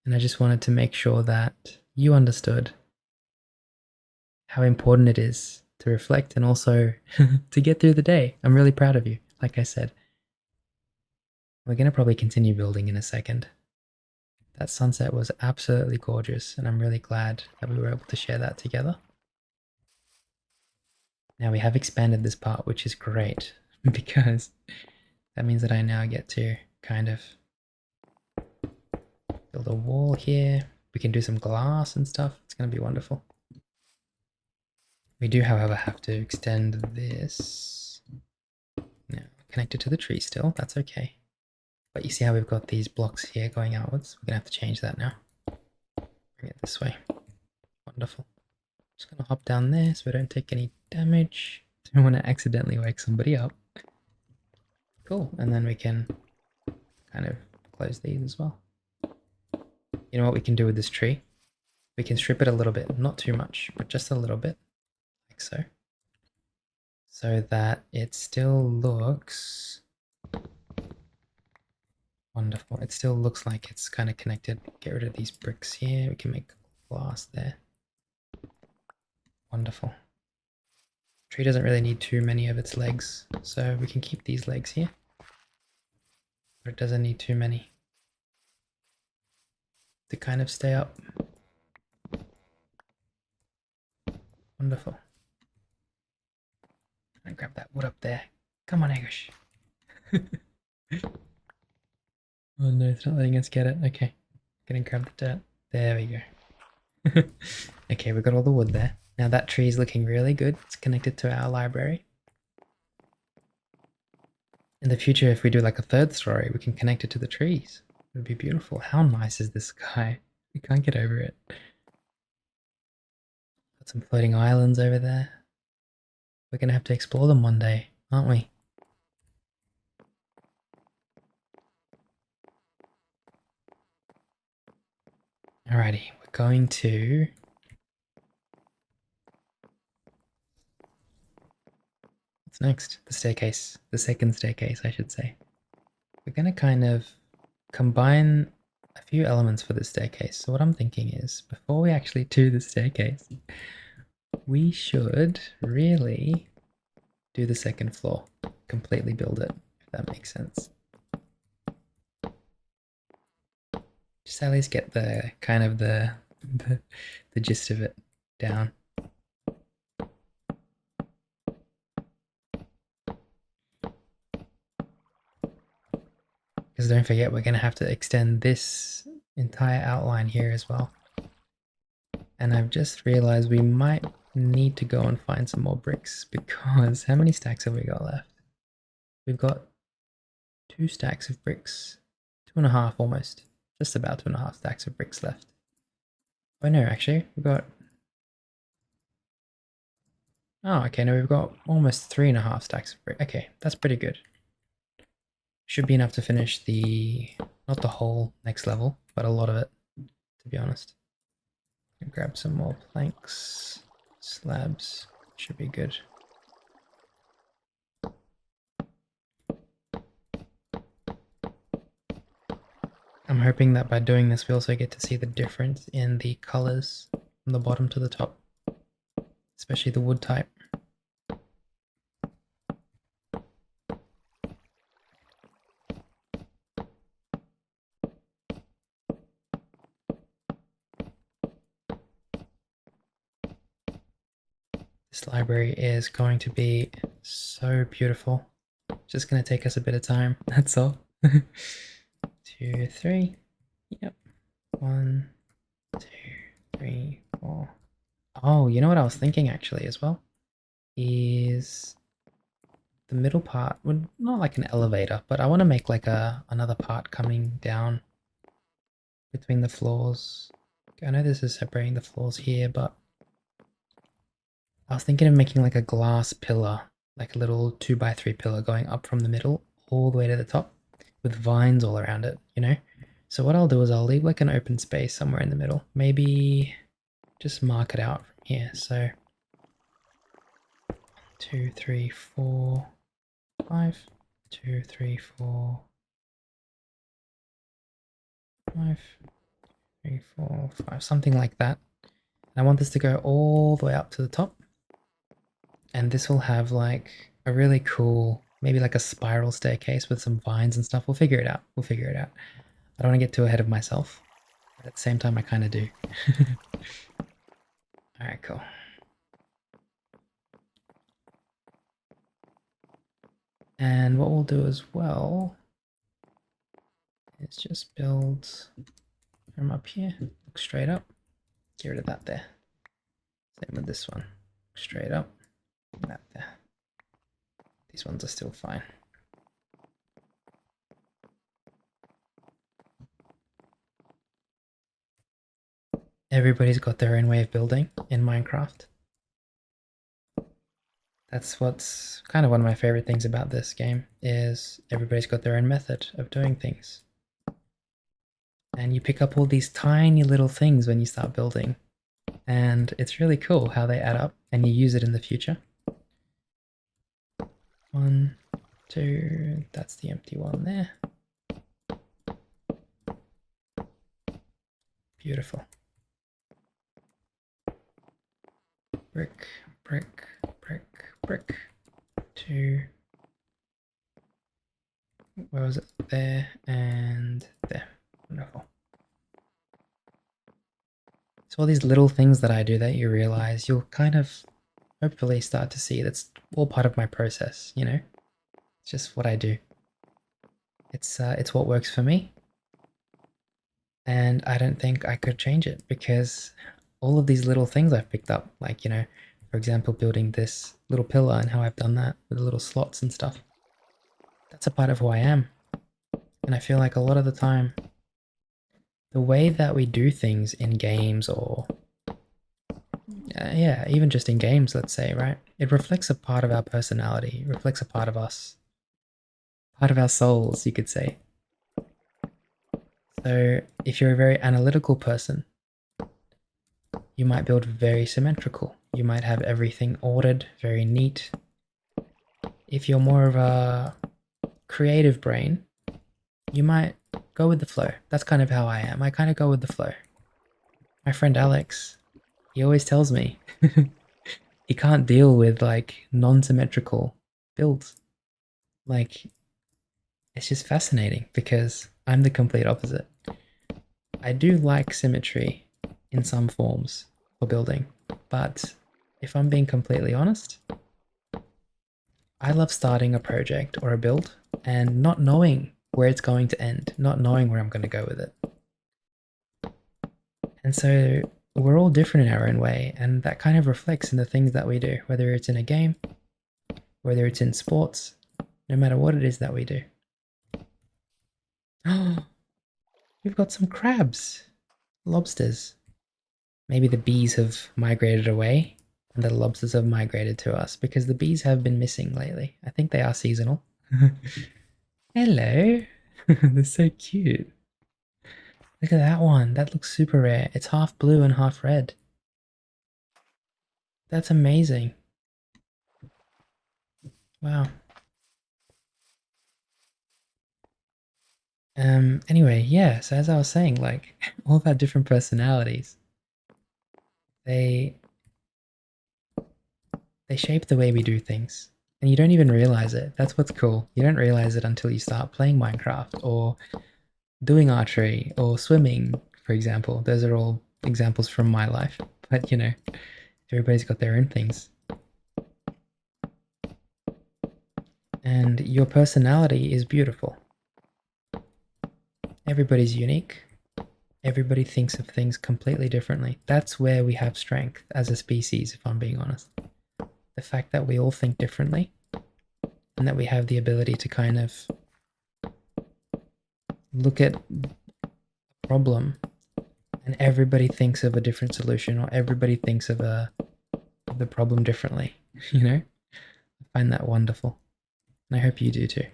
And I just wanted to make sure that you understood how important it is to reflect and also to get through the day. I'm really proud of you, like I said. We're going to probably continue building in a second. That sunset was absolutely gorgeous, and I'm really glad that we were able to share that together. Now we have expanded this part, which is great, because that means that I now get to kind of build a wall here. We can do some glass and stuff. It's going to be wonderful. We do, however, have to extend this. Now, connected to the tree still. That's okay. But you see how we've got these blocks here going outwards? We're going to have to change that now. Bring it this way. Wonderful. Just going to hop down there so we don't take any damage. Don't want to accidentally wake somebody up. Cool. And then we can kind of close these as well. You know what we can do with this tree? We can strip it a little bit. Not too much, but just a little bit. Like so. So that it still looks wonderful. It still looks like it's kind of connected. Get rid of these bricks here. We can make glass there. Wonderful. Tree doesn't really need too many of its legs, so we can keep these legs here. But it doesn't need too many to kind of stay up. Wonderful. And grab that wood up there. Come on, Egush. Oh no, it's not letting us get it. Okay. Gonna grab the dirt. There we go. Okay, we've got all the wood there. Now that tree is looking really good. It's connected to our library. In the future, if we do like a third story, we can connect it to the trees. It would be beautiful. How nice is this sky? We can't get over it. Got some floating islands over there. We're gonna have to explore them one day, aren't we? Alrighty, we're going to... What's next? The staircase. The second staircase, I should say. We're going to kind of combine a few elements for the staircase. So what I'm thinking is, before we actually do the staircase, we should really do the second floor. Completely build it, if that makes sense. Just at least get the kind of the gist of it down. Because don't forget, we're going to have to extend this entire outline here as well. And I've just realized we might need to go and find some more bricks, because how many stacks have we got left? We've got 2 stacks of bricks. 2.5 almost. Just about 2.5 stacks of bricks left. Oh no, actually, we've got... Oh, okay, no, we've got almost 3.5 stacks of brick. Okay, that's pretty good. Should be enough to finish the... not the whole next level, but a lot of it, to be honest. Grab some more planks, slabs, should be good. I'm hoping that by doing this we also get to see the difference in the colors from the bottom to the top, especially the wood type. This library is going to be so beautiful. It's just going to take us a bit of time, that's all. 2, 3. Yep. 1, 2, 3, 4. Oh, you know what I was thinking actually as well? Is the middle part, well, not like an elevator, but I want to make like another part coming down between the floors. I know this is separating the floors here, but I was thinking of making like a glass pillar, like a little 2x3 pillar going up from the middle all the way to the top with vines all around it, you know? So what I'll do is I'll leave like an open space somewhere in the middle. Maybe just mark it out from here. So 2, 3, 4, 5, 2, 3, 4, 5, 3, 4, 5, something like that. And I want this to go all the way up to the top. And this will have like a really cool, maybe like a spiral staircase with some vines and stuff. We'll figure it out. We'll figure it out. I don't want to get too ahead of myself. But at the same time, I kind of do. Alright, cool. And what we'll do as well is just build from up here, look straight up, get rid of that there. Same with this one, straight up, that there. These ones are still fine. Everybody's got their own way of building in Minecraft. That's what's kind of one of my favorite things about this game, is everybody's got their own method of doing things. And you pick up all these tiny little things when you start building. And it's really cool how they add up and you use it in the future. 1, 2, that's the empty one there. Beautiful. Brick, brick, brick, brick. 2. Where was it? There and there. Wonderful. So all these little things that I do that you realize, you'll kind of hopefully start to see that's all part of my process, you know? It's just what I do. It's what works for me. And I don't think I could change it because all of these little things I've picked up, like, you know, for example, building this little pillar and how I've done that with the little slots and stuff. That's a part of who I am. And I feel like a lot of the time, the way that we do things in games or, yeah, even just in games, let's say, right? It reflects a part of our personality, it reflects a part of us, part of our souls, you could say. So if you're a very analytical person, you might build very symmetrical. You might have everything ordered, very neat. If you're more of a creative brain, you might go with the flow. That's kind of how I am. I kind of go with the flow. My friend Alex, he always tells me he can't deal with like non-symmetrical builds. Like, it's just fascinating because I'm the complete opposite. I do like symmetry in some forms for building, but if I'm being completely honest, I love starting a project or a build and not knowing where it's going to end, not knowing where I'm going to go with it. And so we're all different in our own way, and that kind of reflects in the things that we do, whether it's in a game, whether it's in sports, no matter what it is that we do. Oh, we've got some crabs. Lobsters. Maybe the bees have migrated away and the lobsters have migrated to us because the bees have been missing lately. I think they are seasonal. Hello. They're so cute. Look at that one. That looks super rare. It's half blue and half red. That's amazing. Wow. Anyway, yeah, so as I was saying, like all of our different personalities, they they shape the way we do things. And you don't even realize it. That's what's cool. You don't realize it until you start playing Minecraft or doing archery or swimming, for example. Those are all examples from my life. But you know, everybody's got their own things. And your personality is beautiful. Everybody's unique. Everybody thinks of things completely differently. That's where we have strength as a species, if I'm being honest. The fact that we all think differently and that we have the ability to kind of look at a problem and everybody thinks of a different solution or everybody thinks of the problem differently, you know? I find that wonderful. And I hope you do too.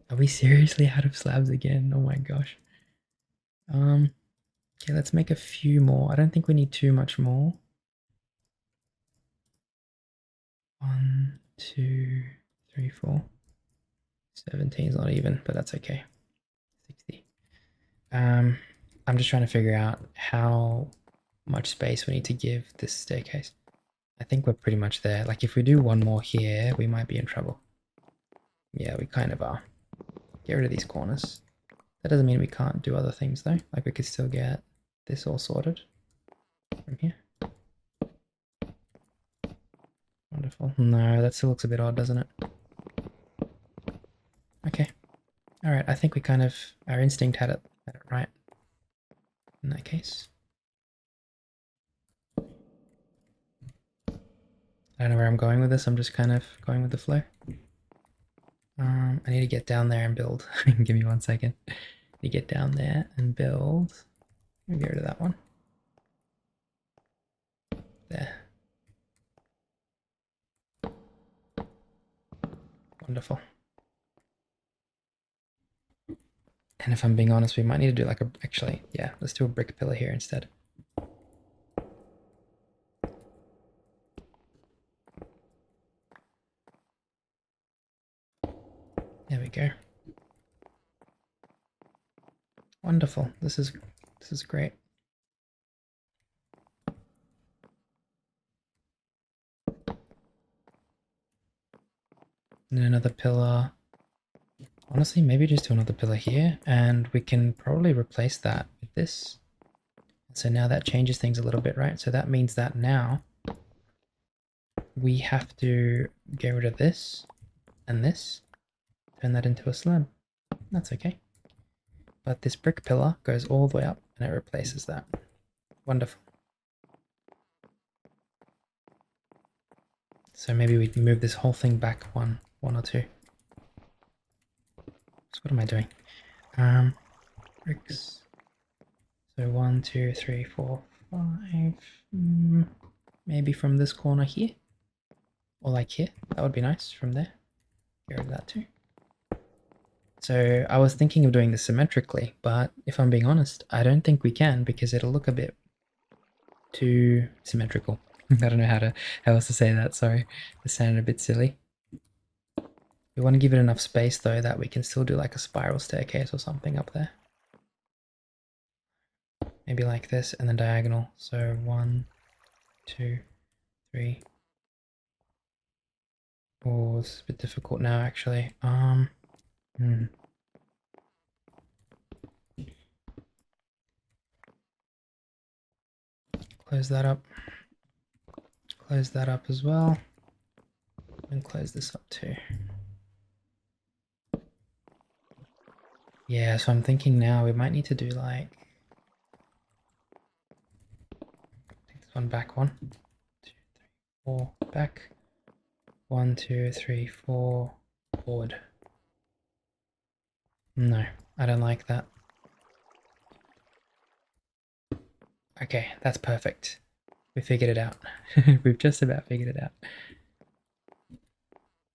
Are we seriously out of slabs again? Oh my gosh. Okay, let's make a few more. I don't think we need too much more. 1, 2, 3, 4. 17 is not even, but that's okay. 60. I'm just trying to figure out how much space we need to give this staircase. I think we're pretty much there. Like if we do one more here, we might be in trouble. Yeah, we kind of are. Get rid of these corners. That doesn't mean we can't do other things though. Like we could still get this all sorted from here. Wonderful. No, that still looks a bit odd, doesn't it? Okay. Alright, I think we kind of, our instinct had it right in that case. I don't know where I'm going with this, I'm just kind of going with the flow. I need to get down there and build. Give me 1 second. I need to get down there and build. Let me get rid of that one. There. Wonderful. And if I'm being honest, we might need to do like a, actually, yeah, let's do a brick pillar here instead. There we go. Wonderful. This is great. And then another pillar. Honestly, maybe just do another pillar here, and we can probably replace that with this. So now that changes things a little bit, right? So that means that now we have to get rid of this and this, turn that into a slab. That's okay. But this brick pillar goes all the way up and it replaces that. Wonderful. So maybe we can move this whole thing back one or two. So what am I doing? Bricks. So 1, 2, 3, 4, 5. Maybe from this corner here. Or like here. That would be nice from there. Get rid of that too. So I was thinking of doing this symmetrically, but if I'm being honest, I don't think we can because it'll look a bit too symmetrical. I don't know how else to say that, sorry. It sounded a bit silly. We want to give it enough space though that we can still do like a spiral staircase or something up there. Maybe like this and then diagonal. So 1, 2, 3. Oh, this is a bit difficult now actually. Close that up. Close that up as well. And close this up too. Yeah, so I'm thinking now we might need to do like, take this one back 1, 2, 3, 4, back. 1, 2, 3, 4, forward. No, I don't like that. Okay, that's perfect. We figured it out. We've just about figured it out.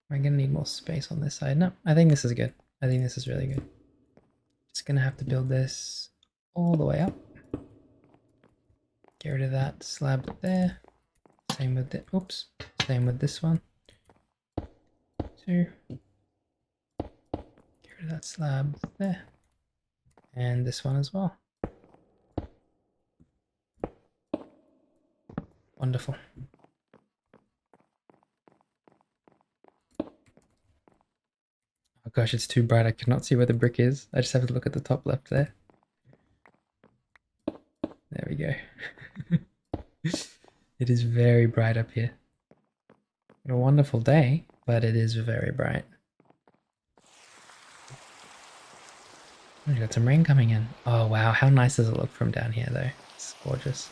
We're gonna need more space on this side. No, I think this is good. I think this is really good. Just gonna have to build this all the way up. Get rid of that slab there. Same with the, oops. Same with this one. Two. Get rid of that slab there. And this one as well. Wonderful. Oh gosh, it's too bright. I cannot see where the brick is. I just have to look at the top left there. There we go. It is very bright up here. What a wonderful day, but it is very bright. We got some rain coming in. Oh wow, how nice does it look from down here though? It's gorgeous.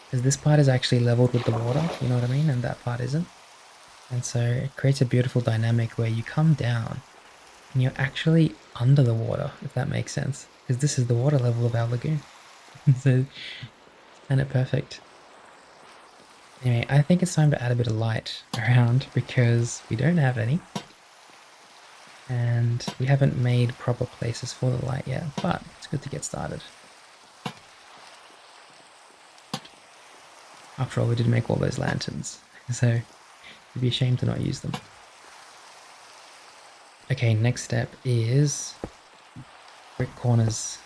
Because this part is actually leveled with the water, you know what I mean? And that part isn't. And so it creates a beautiful dynamic where you come down and you're actually under the water, if that makes sense. Because this is the water level of our lagoon. So, and it perfect. Anyway, I think it's time to add a bit of light around because we don't have any. And we haven't made proper places for the light yet, but it's good to get started. After all, we did make all those lanterns, so it'd be a shame to not use them. Okay, next step is brick corners.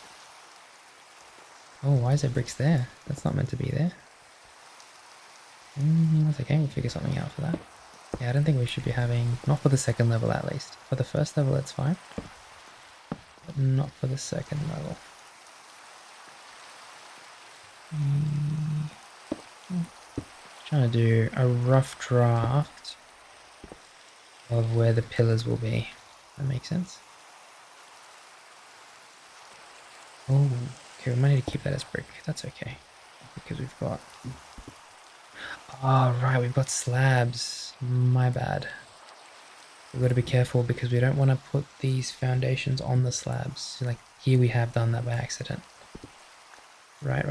Oh, why is there bricks there? That's not meant to be there. That's okay, we'll figure something out for that. Yeah, I don't think we should be having, not for the second level at least. For the first level it's fine, but not for the second level. Trying to do a rough draft of where the pillars will be. That makes sense. Oh, okay, we might need to keep that as brick. That's okay, because we've got... Oh, right, we've got slabs. My bad. We've got to be careful because we don't want to put these foundations on the slabs. So, like, here we have done that by accident. Right.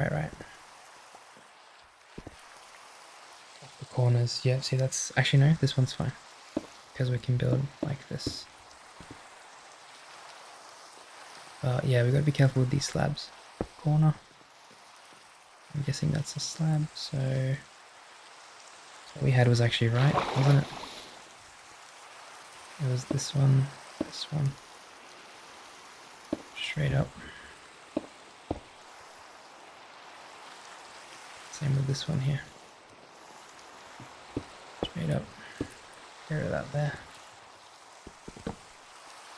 The corners. Yeah, see, that's... Actually, no, this one's fine. Because we can build like this. Yeah, we've got to be careful with these slabs. Corner. I'm guessing that's a slab, so... What we had was actually right, wasn't it? It was this one, straight up. Same with this one here. Straight up. Get rid of that there.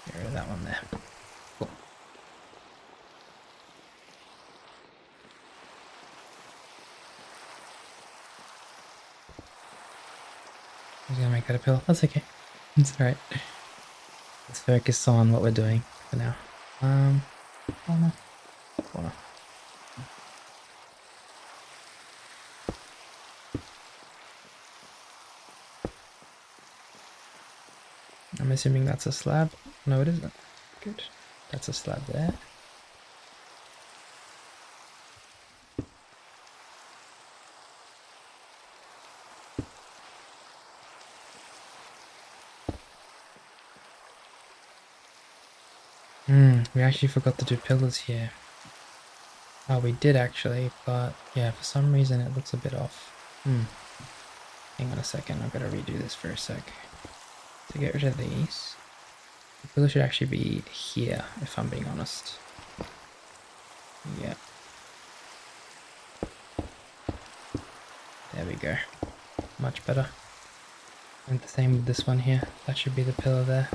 Get rid of that one there. Cool. I was gonna make that a pillar. That's okay. It's alright. Let's focus on what we're doing for now. Corner. I'm assuming that's a slab. No, it isn't. Good. That's a slab there. We actually forgot to do pillars here. Oh, we did actually, but yeah, for some reason it looks a bit off. Hang on a second, I've got to redo this for a sec. To get rid of these, the pillar should actually be here, if I'm being honest. Yeah. There we go. Much better. And the same with this one here. That should be the pillar there.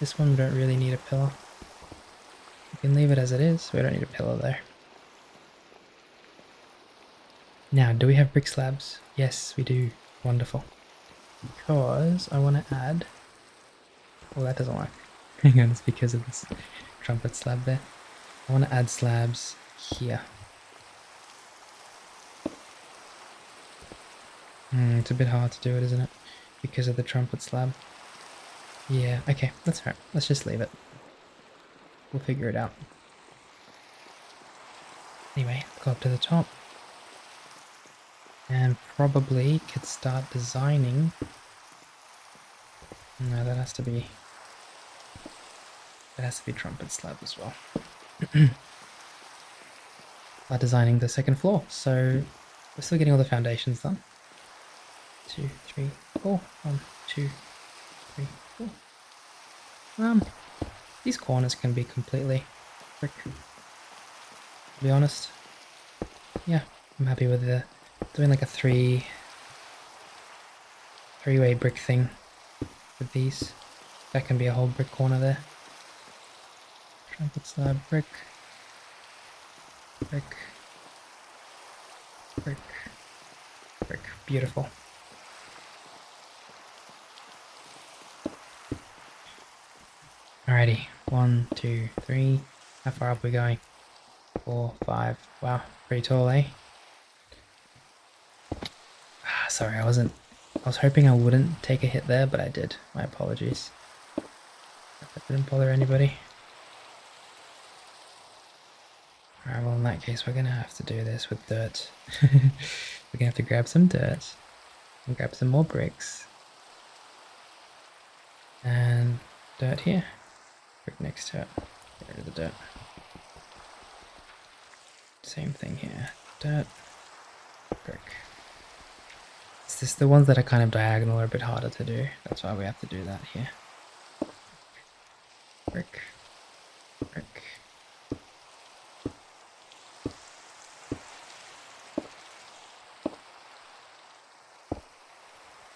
This one we don't really need a pillar. We can leave it as it is. We don't need a pillar there. Now, do we have brick slabs? Yes, we do. Wonderful. Because I want to add... Well, that doesn't work. Hang on, it's because of this trumpet slab there. I want to add slabs here. It's a bit hard to do it, isn't it? Because of the trumpet slab. Yeah, okay, that's alright. Let's just leave it. We'll figure it out. Anyway, go up to the top. And probably could start designing. No, that has to be trumpet slab as well. Start designing the second floor. So we're still getting all the foundations done. 2, 3, 4. 1, 2, 3, 4. These corners can be completely brick. To be honest, yeah, I'm happy with doing like a three-way brick thing with these. That can be a whole brick corner there. Trumpet slab, brick, brick, brick, brick. Beautiful. Alrighty, 1, 2, 3. How far up are we going? 4, 5. Wow, pretty tall, eh? Sorry, I was hoping I wouldn't take a hit there, but I did. My apologies. That didn't bother anybody. Alright, well in that case we're gonna have to do this with dirt. We're gonna have to grab some dirt and grab some more bricks. And dirt here. Brick next to it. Get rid of the dirt. Same thing here. Dirt. Brick. It's just the ones that are kind of diagonal are a bit harder to do. That's why we have to do that here. Brick. Brick.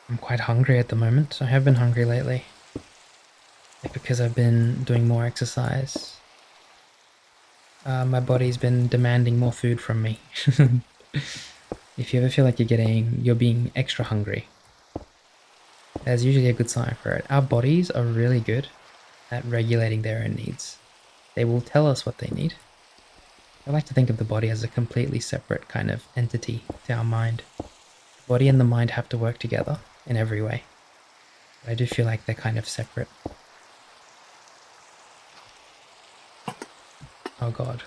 I'm quite hungry at the moment. I have been hungry lately. Because I've been doing more exercise. My body's been demanding more food from me. If you ever feel like you're being extra hungry, there's usually a good sign for it. Our bodies are really good at regulating their own needs. They will tell us what they need. I like to think of the body as a completely separate kind of entity to our mind. The body and the mind have to work together in every way. But I do feel like they're kind of separate. Oh god,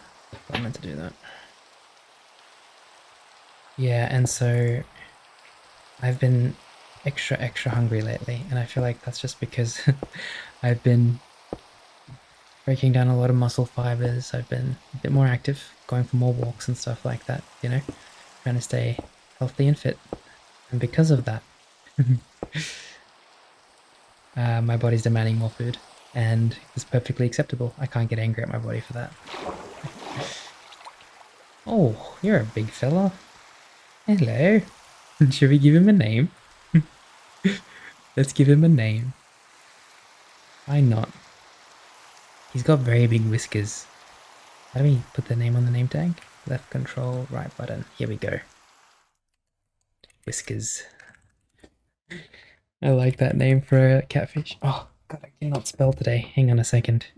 I meant to do that. Yeah, and so I've been extra hungry lately, and I feel like that's just because I've been breaking down a lot of muscle fibers. I've been a bit more active, going for more walks and stuff like that, you know, trying to stay healthy and fit. And because of that, my body's demanding more food, and it's perfectly acceptable. I can't get angry at my body for that. Oh, you're a big fella. Hello. Should we give him a name? Let's give him a name. Why not? He's got very big whiskers. How do we put the name on the name tag? Left control, right button. Here we go. Whiskers. I like that name for a catfish. Oh, God, I cannot spell today. Hang on a second.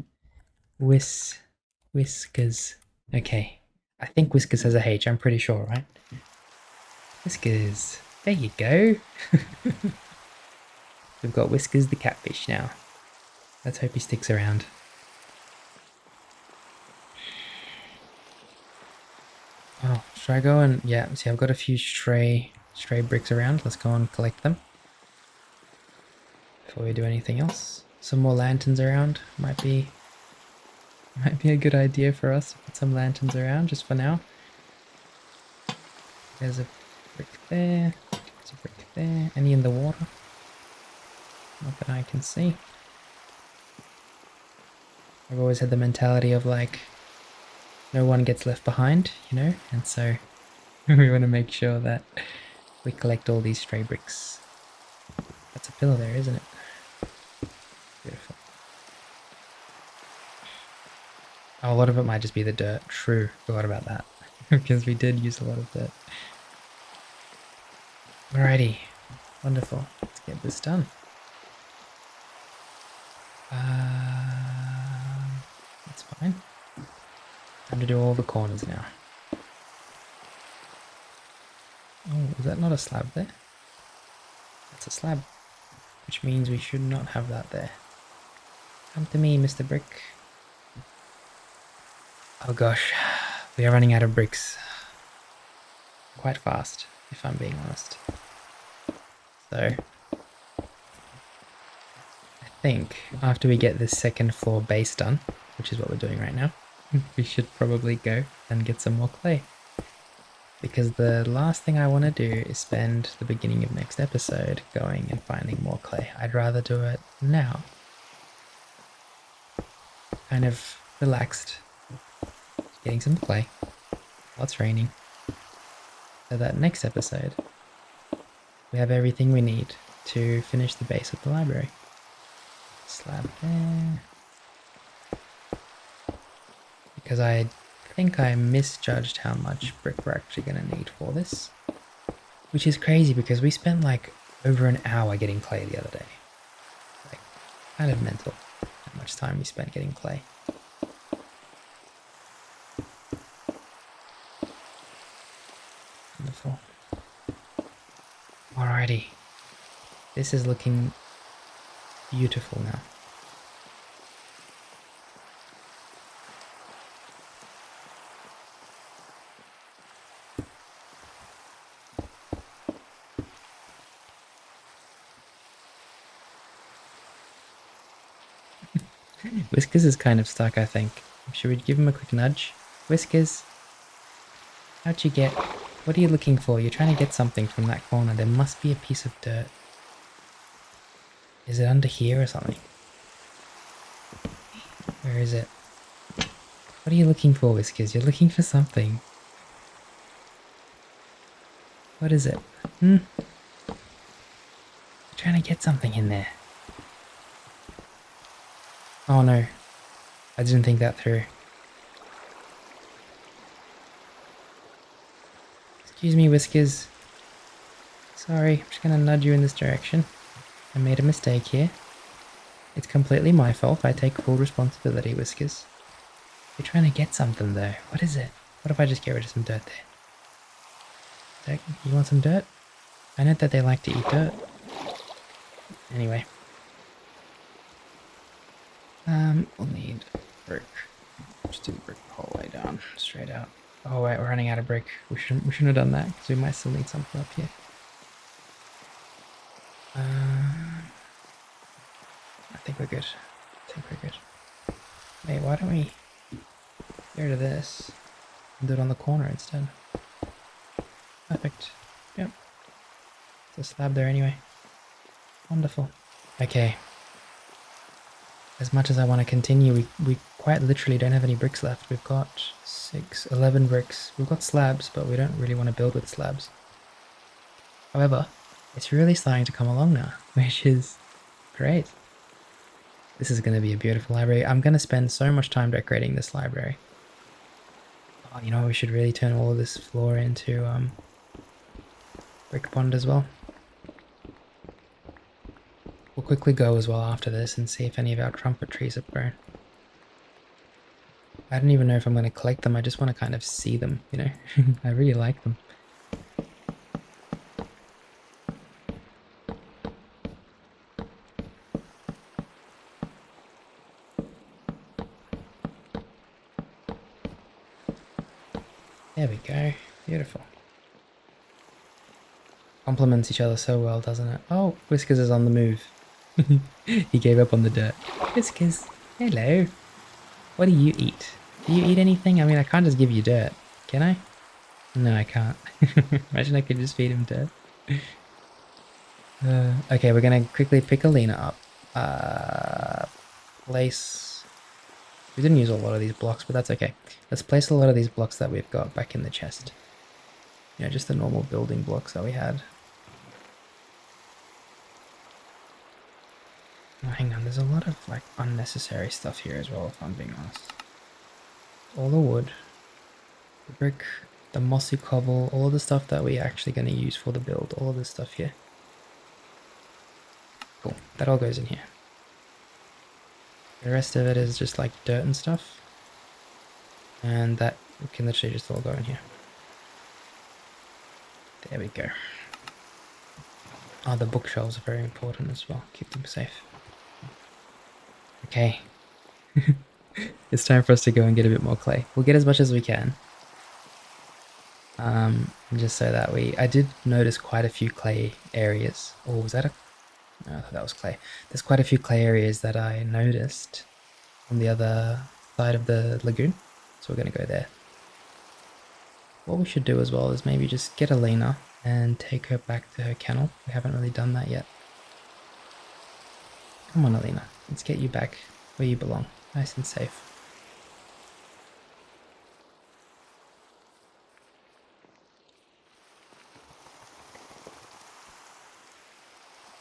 Whiskers. Okay. I think Whiskers has a H, I'm pretty sure, right? Whiskers. There you go. We've got Whiskers the catfish now. Let's hope he sticks around. Oh, should I go and... yeah, see, I've got a few stray bricks around. Let's go and collect them before we do anything else. Some more lanterns around. Might be a good idea for us to put some lanterns around just for now. There's a brick there. There's a brick there. Any in the water? Not that I can see. I've always had the mentality of like, no one gets left behind, you know? And so we want to make sure that we collect all these stray bricks. That's a pillar there, isn't it? Beautiful. Oh, a lot of it might just be the dirt. True, forgot about that. Because we did use a lot of dirt. Alrighty, wonderful. Let's get this done. That's fine. Time to do all the corners now. Oh, is that not a slab there? That's a slab, which means we should not have that there. Come to me, Mr. Brick. Oh gosh, we are running out of bricks. Quite fast, if I'm being honest. So, I think after we get this second floor base done, which is what we're doing right now, we should probably go and get some more clay. Because the last thing I want to do is spend the beginning of next episode going and finding more clay. I'd rather do it now. Kind of relaxed, getting some clay while it's raining. So that next episode, we have everything we need to finish the base of the library. Slab there. Because I think I misjudged how much brick we're actually going to need for this. Which is crazy because we spent like over an hour getting clay the other day. Like, kind of mental how much time we spent getting clay. Wonderful. Alrighty. This is looking beautiful now. Whiskers is kind of stuck, I think. Should we give him a quick nudge? Whiskers? How'd you get... What are you looking for? You're trying to get something from that corner. There must be a piece of dirt. Is it under here or something? Where is it? What are you looking for, Whiskers? You're looking for something. What is it? You're trying to get something in there. Oh no. I didn't think that through. Excuse me, Whiskers. Sorry, I'm just gonna nudge you in this direction. I made a mistake here. It's completely my fault. I take full responsibility, Whiskers. You're trying to get something though. What is it? What if I just get rid of some dirt there? You want some dirt? I know that they like to eat dirt. Anyway. We'll need brick. Just do brick the whole way down, straight out. Oh wait, we're running out of brick. We shouldn't have done that because we might still need something up here. I think we're good. Wait, why don't we get rid of this and do it on the corner instead? Perfect. Yep. There's a slab there anyway. Wonderful. Okay. As much as I want to continue, we quite literally don't have any bricks left. We've got 11 bricks. We've got slabs, but we don't really want to build with slabs. However, it's really starting to come along now, which is great. This is going to be a beautiful library. I'm going to spend so much time decorating this library. Oh, you know, we should really turn all of this floor into brick pond as well. We'll quickly go as well after this and see if any of our trumpet trees have grown. I don't even know if I'm going to collect them. I just want to kind of see them, you know. I really like them. There we go. Beautiful. Complements each other so well, doesn't it? Oh, Whiskers is on the move. He gave up on the dirt. Whiskers, hello. What do you eat? Do you eat anything? I mean, I can't just give you dirt, can I? No, I can't. Imagine I could just feed him dirt. Okay, we're gonna quickly pick Olina up. Place... We didn't use a lot of these blocks, but that's okay. Let's place a lot of these blocks that we've got back in the chest. You know, just the normal building blocks that we had. Oh, hang on, there's a lot of like unnecessary stuff here as well, if I'm being honest. All the wood, the brick, the mossy cobble, all of the stuff that we're actually going to use for the build, all of this stuff here. Cool, that all goes in here. The rest of it is just like dirt and stuff. And that can literally just all go in here. There we go. Oh, the bookshelves are very important as well. Keep them safe. Okay. It's time for us to go and get a bit more clay. We'll get as much as we can. Just so that I did notice quite a few clay areas. Oh, was that a... No, I thought that was clay. There's quite a few clay areas that I noticed on the other side of the lagoon. So we're going to go there. What we should do as well is maybe just get Olina and take her back to her kennel. We haven't really done that yet. Come on, Olina. Let's get you back where you belong. Nice and safe.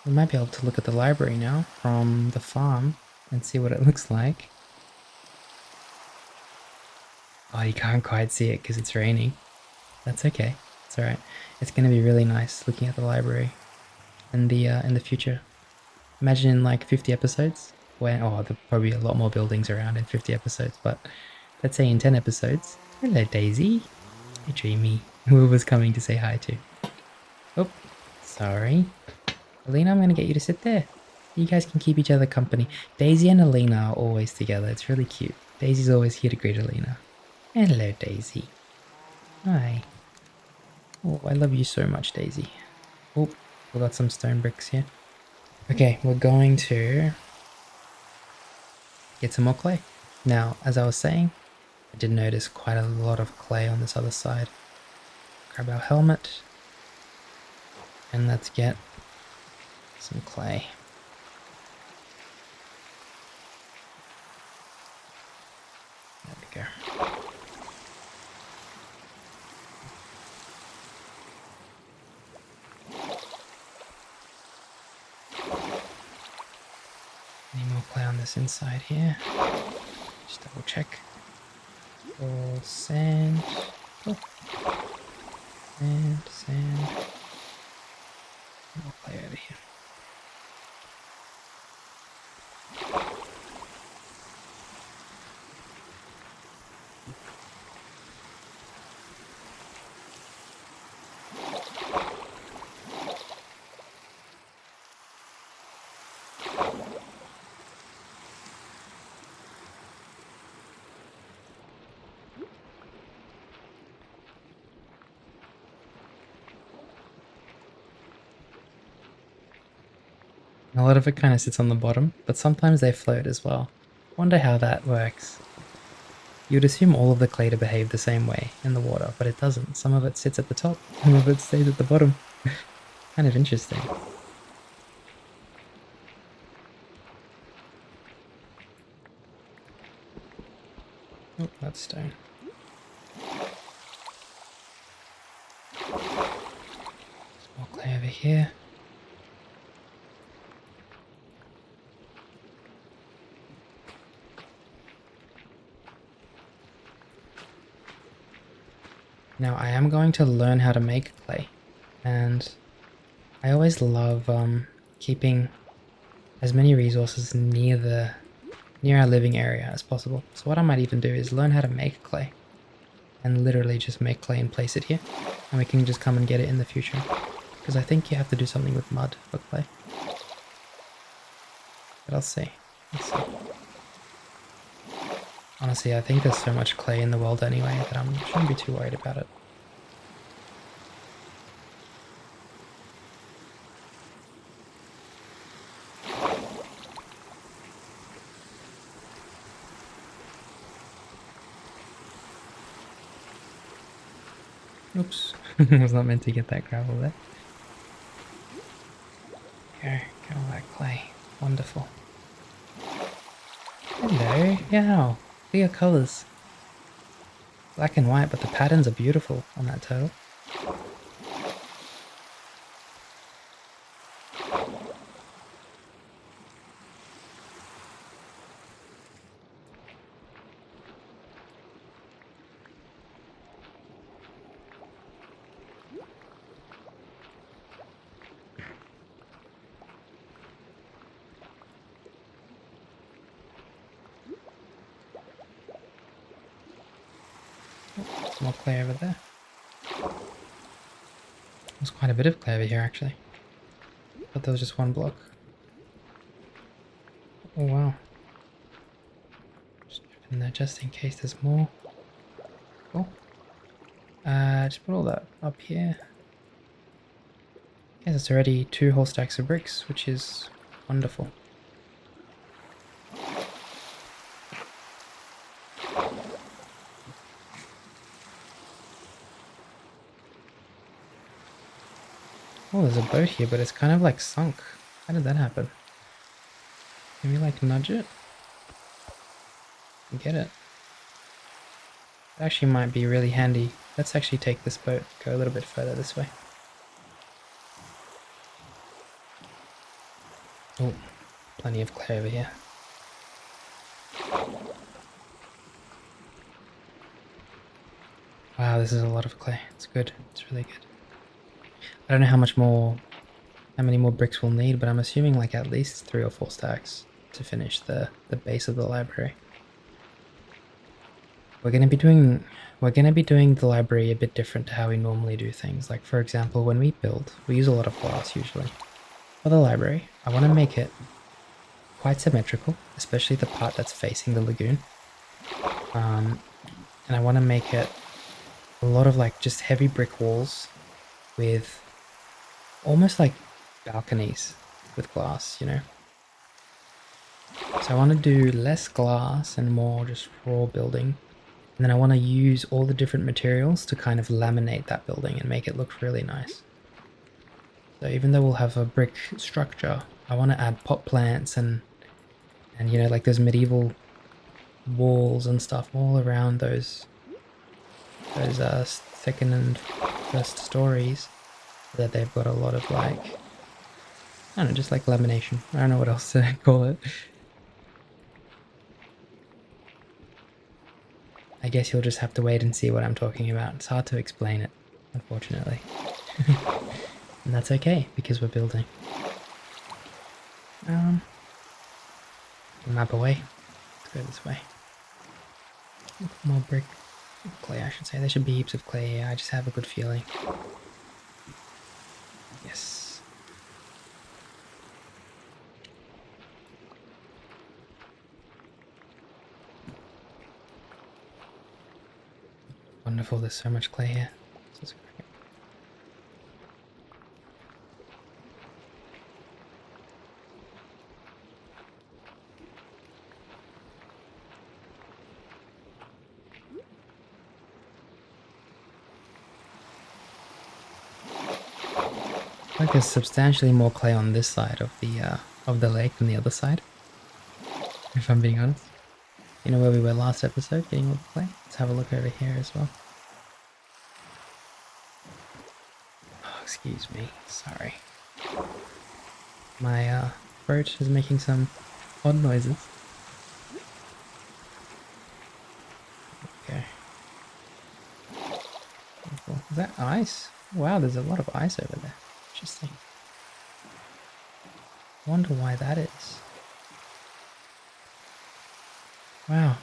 We might be able to look at the library now from the farm and see what it looks like. Oh, you can't quite see it because it's raining. That's okay. It's alright. It's going to be really nice looking at the library in the future. Imagine in like 50 episodes when, oh, there'll probably be a lot more buildings around in 50 episodes, but let's say in 10 episodes. Hello, Daisy. Hey, Dreamy. Whoever's coming to say hi to. Oh, sorry. Olina, I'm going to get you to sit there. You guys can keep each other company. Daisy and Olina are always together. It's really cute. Daisy's always here to greet Olina. Hello, Daisy. Hi. Oh, I love you so much, Daisy. Oh, we got some stone bricks here. Okay, we're going to get some more clay. Now, as I was saying, I did notice quite a lot of clay on this other side. Grab our helmet. And let's get some clay. There we go. Any more clay on this inside here? Just double check. All sand. Oh. Sand. More clay over here. A lot of it kind of sits on the bottom, but sometimes they float as well. Wonder how that works. You'd assume all of the clay to behave the same way in the water, but it doesn't. Some of it sits at the top, some of it stays at the bottom. Kind of interesting. Oh, that's stone. More clay over here. Now I am going to learn how to make clay, and I always love keeping as many resources near our living area as possible. So what I might even do is learn how to make clay, and literally just make clay and place it here, and we can just come and get it in the future. Because I think you have to do something with mud for clay. But I'll see. Let's see. Honestly, I think there's so much clay in the world anyway that I shouldn't be too worried about it. Oops, I was not meant to get that gravel there. Go all that clay. Wonderful. Hello, yeah, look at colours. Black and white, but the patterns are beautiful on that turtle. Some more clay over there. There's quite a bit of clay over here actually. But there was just one block. Oh wow. Just in there just in case there's more. Cool. Just put all that up here. Yes, it's already 2 whole stacks of bricks, which is wonderful. Oh, there's a boat here, but it's kind of like sunk. How did that happen? Can we like nudge it? Get it? It actually might be really handy. Let's actually take this boat, go a little bit further this way. Oh, plenty of clay over here. Wow, this is a lot of clay. It's good. It's really good. I don't know how many more bricks we'll need, but I'm assuming like at least 3 or 4 stacks to finish the base of the library. We're gonna be doing the library a bit different to how we normally do things. Like for example, when we build, we use a lot of glass usually. For the library, I want to make it quite symmetrical, especially the part that's facing the lagoon. And I want to make it a lot of like just heavy brick walls with almost like balconies with glass, you know? So I want to do less glass and more just raw building. And then I want to use all the different materials to kind of laminate that building and make it look really nice. So even though we'll have a brick structure, I want to add pot plants and you know, like those medieval walls and stuff all around those second and first stories, so that they've got a lot of like, I don't know, just like lamination. I don't know what else to call it. I guess you'll just have to wait and see what I'm talking about. It's hard to explain it, unfortunately. And that's okay, because we're building. Map away. Let's go this way. More brick. Clay, I should say. There should be heaps of clay here. I just have a good feeling. Yes. Wonderful, there's so much clay here. This is great. Like there's substantially more clay on this side of the lake than the other side, if I'm being honest. You know where we were last episode, getting all the clay? Let's have a look over here as well. Oh, excuse me, sorry. My throat is making some odd noises. Okay. Is that ice? Wow, there's a lot of ice over there. Interesting. I wonder why that is. Wow.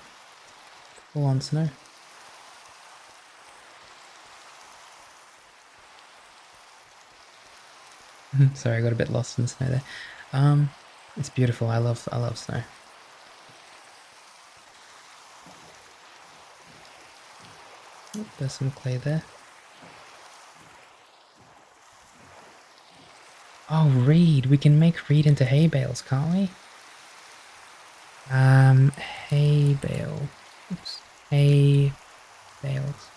Full on snow. Sorry, I got a bit lost in the snow there. It's beautiful. I love snow. Oh, there's some clay there. Oh, reed. We can make reed into hay bales, can't we? Hay bale. Oops. Hay bales.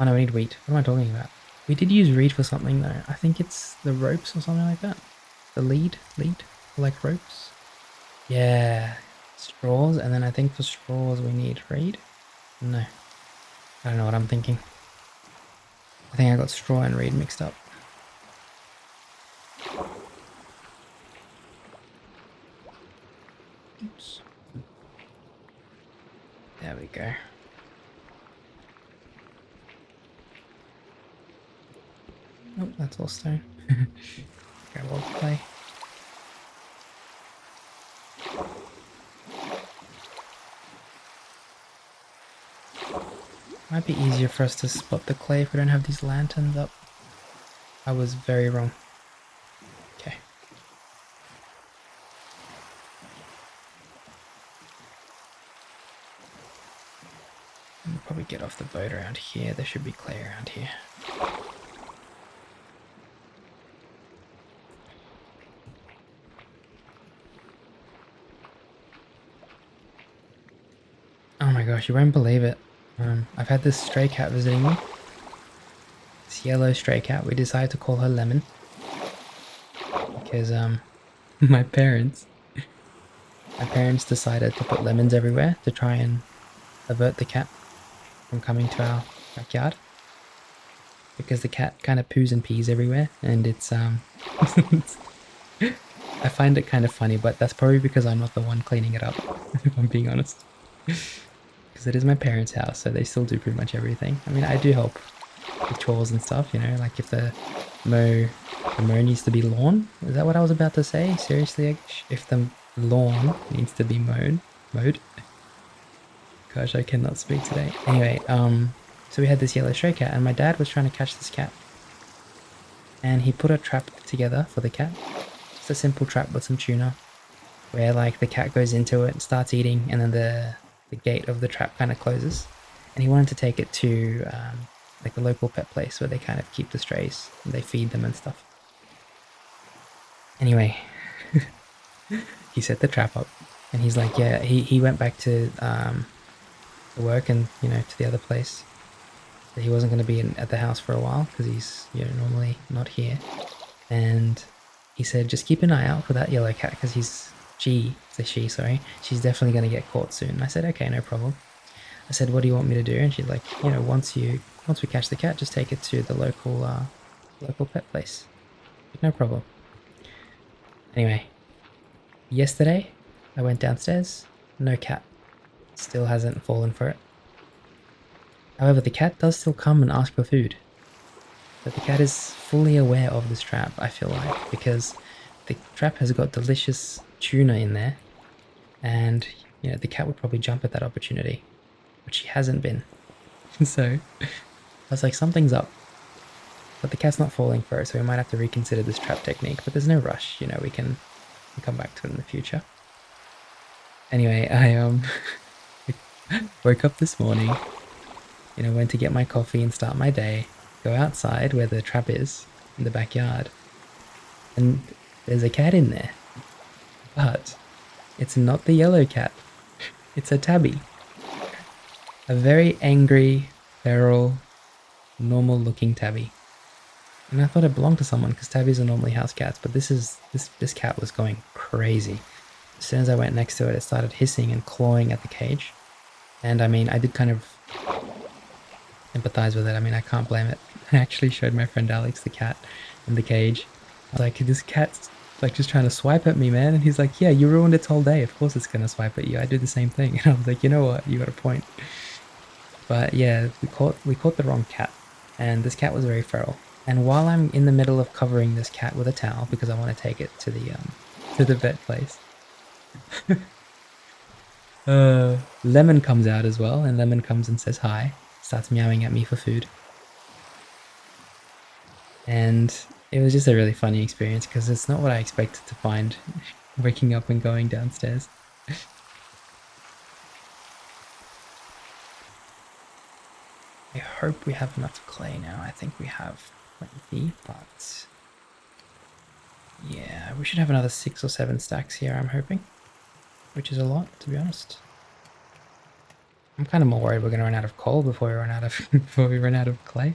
Oh no, we need wheat. What am I talking about? We did use reed for something though. I think it's the ropes or something like that. The lead, like ropes. Yeah, straws, and then I think for straws we need reed. No, I don't know what I'm thinking. I think I got straw and reed mixed up. Oops. There we go. Nope, that's all stone. Grab all the clay. Might be easier for us to spot the clay if we don't have these lanterns up. I was very wrong. Okay. probably get off the boat around here. There should be clay around here. Oh my gosh, you won't believe it. I've had this stray cat visiting me. This yellow stray cat. We decided to call her Lemon because my parents decided to put lemons everywhere to try and avert the cat from coming to our backyard. Because the cat kind of poos and pees everywhere, and it's I find it kind of funny, but that's probably because I'm not the one cleaning it up, if I'm being honest. Because it is my parents' house, so they still do pretty much everything. I mean, I do help with chores and stuff, you know, like if the mow needs to be lawn. Is that what I was about to say? Seriously, Egush? If the lawn needs to be mowed. Gosh, I cannot speak today. Anyway, so we had this yellow stray cat, and my dad was trying to catch this cat. And he put a trap together for the cat. Just a simple trap with some tuna, where like the cat goes into it and starts eating, and then the gate of the trap kind of closes. And he wanted to take it to like a local pet place where they kind of keep the strays and they feed them and stuff. Anyway, he set the trap up, and he's like, yeah, he went back to work and, you know, to the other place. So he wasn't going to be at the house for a while because he's, you know, normally not here. And he said, just keep an eye out for that yellow cat because she's definitely going to get caught soon. And I said, okay, no problem. I said, what do you want me to do? And she's like, you know, once we catch the cat, just take it to the local pet place. Like, no problem. Anyway, yesterday I went downstairs, no cat. Still hasn't fallen for it. However, the cat does still come and ask for food. But the cat is fully aware of this trap, I feel like, because the trap has got delicious tuna in there, and, you know, the cat would probably jump at that opportunity, but she hasn't been. So I was like, something's up. But the cat's not falling for it, so we might have to reconsider this trap technique, but there's no rush, you know, we can come back to it in the future. Anyway, I woke up this morning, you know, went to get my coffee and start my day, go outside where the trap is, in the backyard, and there's a cat in there. But it's not the yellow cat, it's a tabby. A very angry, feral, normal looking tabby. And I thought it belonged to someone because tabbies are normally house cats, but this cat was going crazy. As soon as I went next to it, it started hissing and clawing at the cage. And I mean, I did kind of empathize with it. I mean, I can't blame it. I actually showed my friend Alex the cat in the cage. I was like, this cat's like just trying to swipe at me, man. And he's like, yeah, you ruined its whole day. Of course it's gonna swipe at you. I did the same thing. And I was like, you know what? You got a point. But yeah, we caught the wrong cat, and this cat was very feral. And while I'm in the middle of covering this cat with a towel because I want to take it to the vet place, Lemon comes out as well, and Lemon comes and says hi, starts meowing at me for food. And it was just a really funny experience because it's not what I expected to find waking up and going downstairs. I hope we have enough clay now. I think we have plenty, but yeah, we should have another 6 or 7 stacks here, I'm hoping, which is a lot, to be honest. I'm kind of more worried we're going to run out of coal before we run out of clay.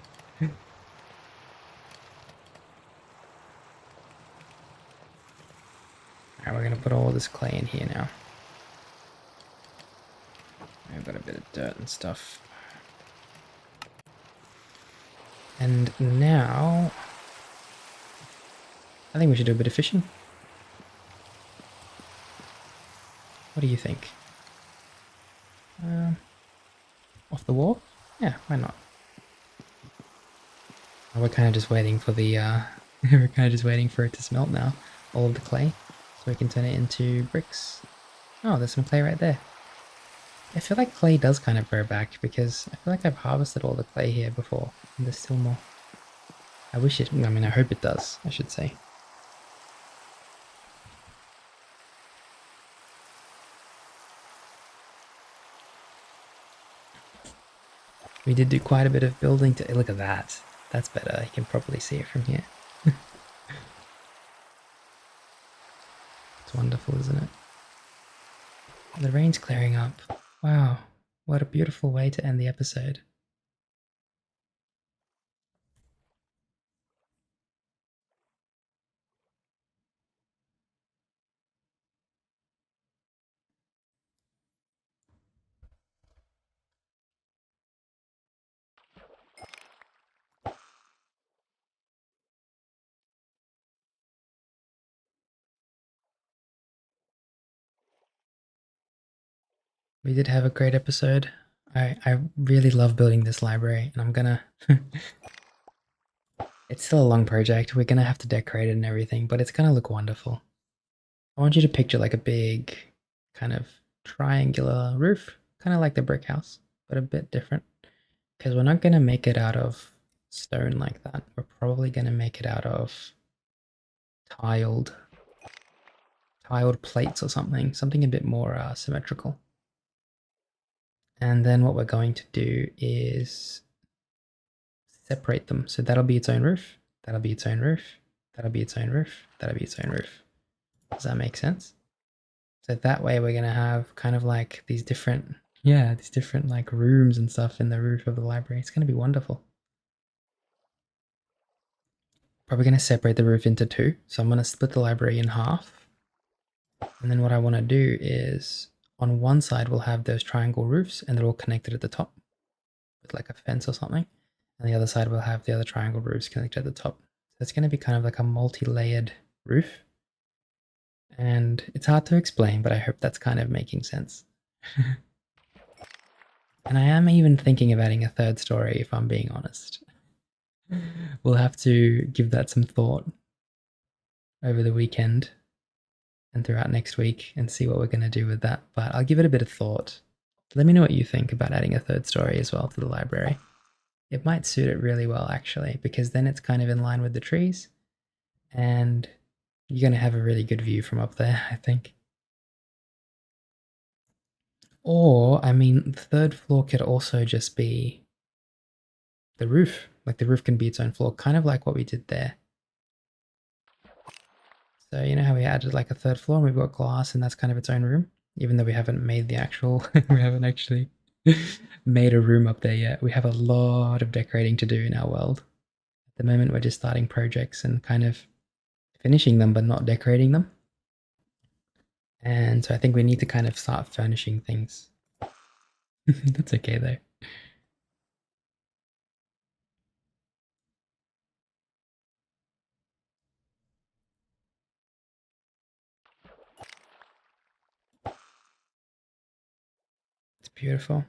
Alright, we're going to put all this clay in here now. I've got a bit of dirt and stuff. And now, I think we should do a bit of fishing. What do you think? Off the wall? Yeah, why not? We're kind of just waiting for the, we're kind of just waiting for it to smelt now, all of the clay, so we can turn it into bricks. Oh, there's some clay right there. I feel like clay does kind of grow back because I feel like I've harvested all the clay here before, and there's still more. I hope it does, I should say. We did do quite a bit of building to... Look at that. That's better. You can probably see it from here. It's wonderful, isn't it? The rain's clearing up. Wow. What a beautiful way to end the episode. We did have a great episode. I really love building this library, and I'm gonna... It's still a long project. We're gonna have to decorate it and everything, but it's gonna look wonderful. I want you to picture like a big kind of triangular roof, kind of like the brick house, but a bit different. Because we're not gonna make it out of stone like that. We're probably gonna make it out of tiled plates or something a bit more symmetrical. And then what we're going to do is separate them. So that'll be its own roof, that'll be its own roof, that'll be its own roof, that'll be its own roof. Does that make sense? So that way we're gonna have kind of like these different, these different like rooms and stuff in the roof of the library. It's gonna be wonderful. Probably gonna separate the roof into two. So I'm gonna split the library in half. And then what I wanna do is on one side we'll have those triangle roofs and they're all connected at the top with like a fence or something. And the other side we'll have the other triangle roofs connected at the top. So it's gonna be kind of like a multi-layered roof. And it's hard to explain, but I hope that's kind of making sense. And I am even thinking of adding a third story, if I'm being honest. We'll have to give that some thought over the weekend and throughout next week and see what we're going to do with that. But I'll give it a bit of thought. Let me know what you think about adding a third story as well to the library. It might suit it really well, actually, because then it's kind of in line with the trees and you're going to have a really good view from up there, I think. Or, I mean, the third floor could also just be the roof. Like the roof can be its own floor, kind of like what we did there. So you know how we added like a third floor and we've got glass and that's kind of its own room? Even though we haven't made the actual, we haven't actually made a room up there yet. We have a lot of decorating to do in our world. At the moment, we're just starting projects and kind of finishing them, but not decorating them. And so I think we need to kind of start furnishing things. That's okay though. It's beautiful.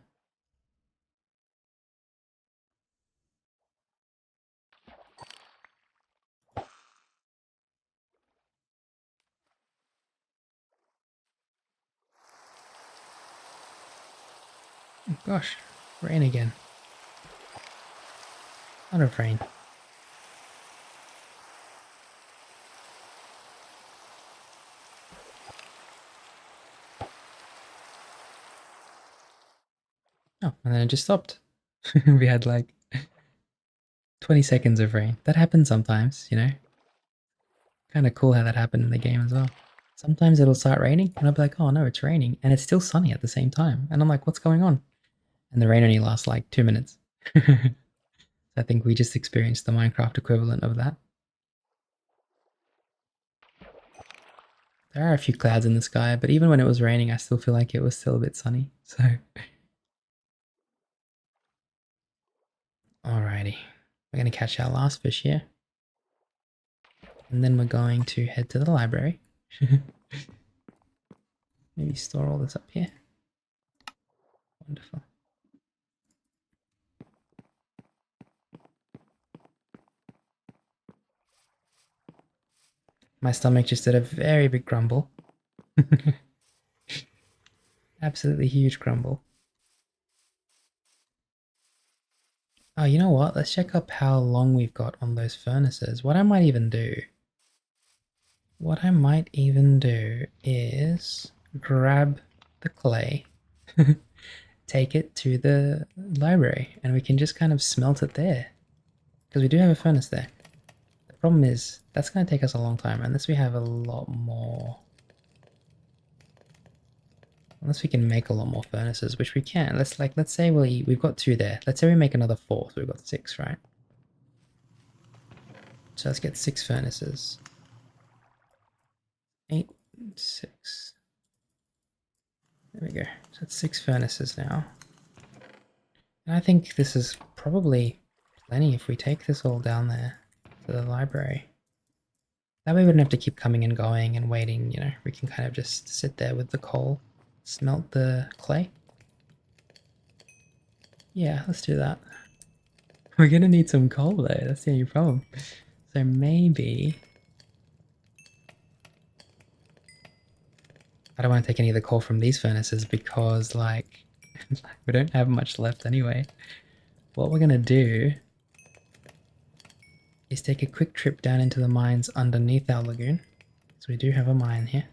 Oh gosh, rain again. A lot of rain. Oh, and then it just stopped. We had like 20 seconds of rain. That happens sometimes, you know? Kind of cool how that happened in the game as well. Sometimes it'll start raining and I'll be like, oh no, it's raining. And it's still sunny at the same time. And I'm like, what's going on? And the rain only lasts like 2 minutes. I think we just experienced the Minecraft equivalent of that. There are a few clouds in the sky, but even when it was raining, I still feel like it was still a bit sunny. So, alrighty. We're going to catch our last fish here. And then we're going to head to the library. Maybe store all this up here. Wonderful. My stomach just did a very big grumble. Absolutely huge grumble. Oh, you know what? Let's check up how long we've got on those furnaces. What I might even do is grab the clay, take it to the library and we can just kind of smelt it there. Because we do have a furnace there. The problem is, that's going to take us a long time unless we have a lot more... Unless we can make a lot more furnaces, which we can. Let's say we've got 2 there. Let's say we make another 4, so we've got 6, right? So let's get 6 furnaces. 8, 6. There we go. So it's 6 furnaces now. And I think this is probably plenty if we take this all down there to the library. That way we don't have to keep coming and going and waiting, you know. We can kind of just sit there with the coal, smelt the clay. Yeah, let's do that. We're gonna need some coal though, that's the only problem. So maybe... I don't want to take any of the coal from these furnaces because, like, we don't have much left anyway. What we're gonna do is take a quick trip down into the mines underneath our lagoon. So we do have a mine here.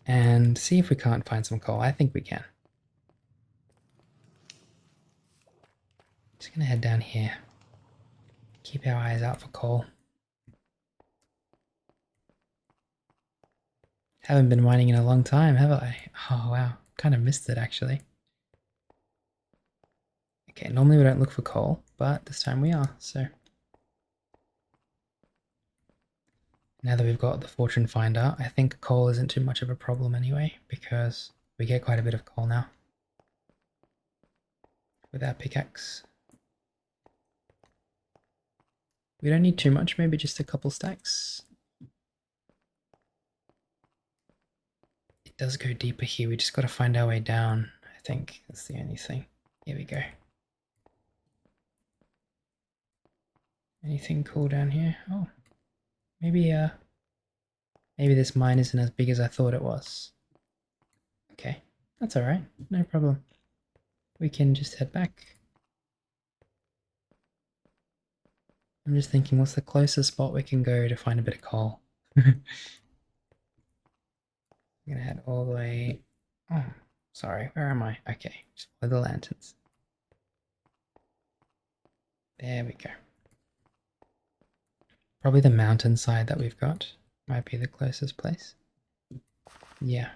And see if we can't find some coal. I think we can. Just gonna head down here. Keep our eyes out for coal. Haven't been mining in a long time, have I? Oh wow, kind of missed it actually. Okay, normally we don't look for coal, but this time we are, so. Now that we've got the fortune finder, I think coal isn't too much of a problem anyway, because we get quite a bit of coal now. With our pickaxe. We don't need too much, maybe just a couple stacks. It does go deeper here, we just gotta find our way down, I think. That's the only thing. Here we go. Anything cool down here? Oh, maybe this mine isn't as big as I thought it was. Okay, that's alright, no problem. We can just head back. I'm just thinking, what's the closest spot we can go to find a bit of coal? I'm gonna head all the way... Oh, sorry, where am I? Okay, just follow the lanterns. There we go. Probably the mountainside that we've got might be the closest place. Yeah.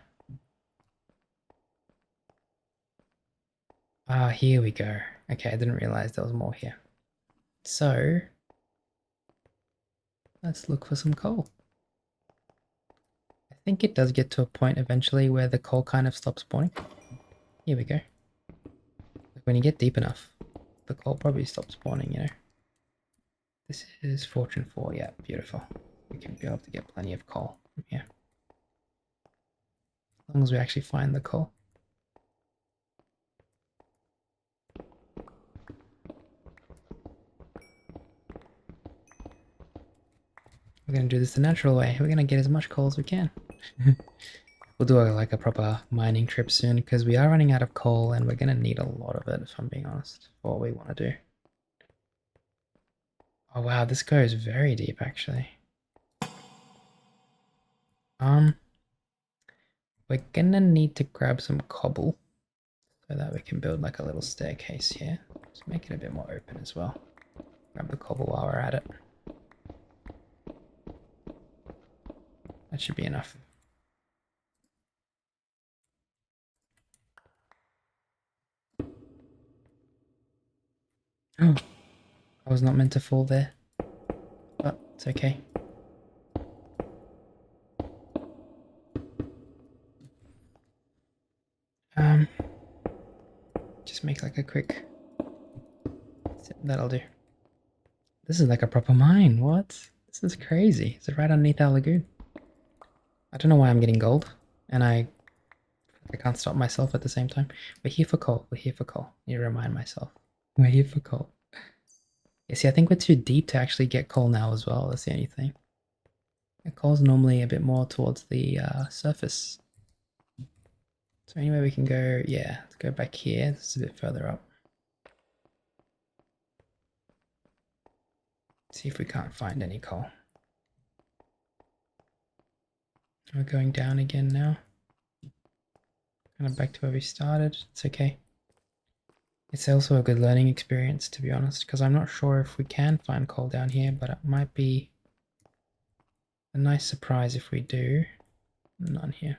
Ah, here we go. Okay, I didn't realize there was more here. So, let's look for some coal. I think it does get to a point eventually where the coal kind of stops spawning. Here we go. When you get deep enough, the coal probably stops spawning, you know. This is Fortune 4, yeah, beautiful. We can be able to get plenty of coal from here. As long as we actually find the coal. We're going to do this the natural way. We're going to get as much coal as we can. We'll do like a proper mining trip soon because we are running out of coal and we're going to need a lot of it if I'm being honest for what we want to do. Oh wow, this goes very deep actually. We're gonna need to grab some cobble so that we can build like a little staircase here. Just make it a bit more open as well. Grab the cobble while we're at it. That should be enough. Oh, I was not meant to fall there, but it's okay. Just make like a quick... That'll do. This is like a proper mine, what? This is crazy. Is it right underneath our lagoon? I don't know why I'm getting gold, and I can't stop myself at the same time. We're here for coal, we're here for coal. I need to remind myself. We're here for coal. Yeah, see, I think we're too deep to actually get coal now as well, that's the only thing. The coal's normally a bit more towards the surface. So anyway we can go, yeah, let's go back here, this is a bit further up. See if we can't find any coal. We're going down again now. Kind of back to where we started. It's okay. It's also a good learning experience, to be honest, because I'm not sure if we can find coal down here, but it might be a nice surprise if we do. None here.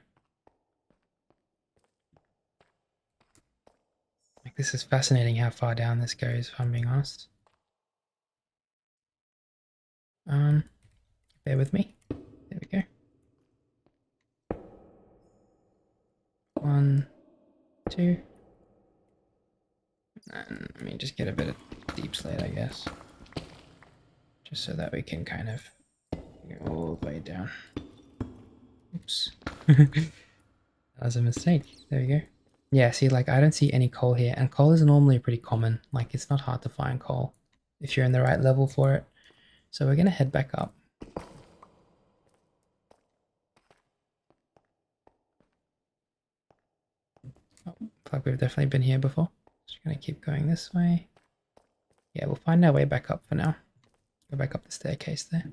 Like, this is fascinating how far down this goes, if I'm being honest. Bear with me. There we go. 1, 2. And let me just get a bit of deep slate, I guess. Just so that we can kind of go all the way down. Oops. That was a mistake. There we go. Yeah, see, like, I don't see any coal here. And coal is normally pretty common. Like, it's not hard to find coal if you're in the right level for it. So we're going to head back up. Oh, looks like we've definitely been here before. Just going to keep going this way. Yeah, we'll find our way back up for now. Go back up the staircase there.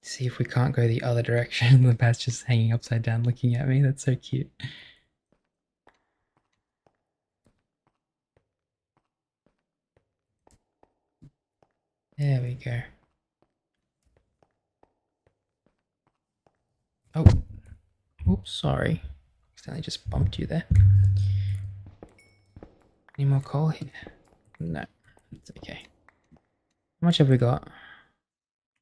See if we can't go the other direction. The bat's just hanging upside down looking at me. That's so cute. There we go. Oh, oops, sorry. Accidentally just bumped you there. Any more coal here? No, it's okay. How much have we got?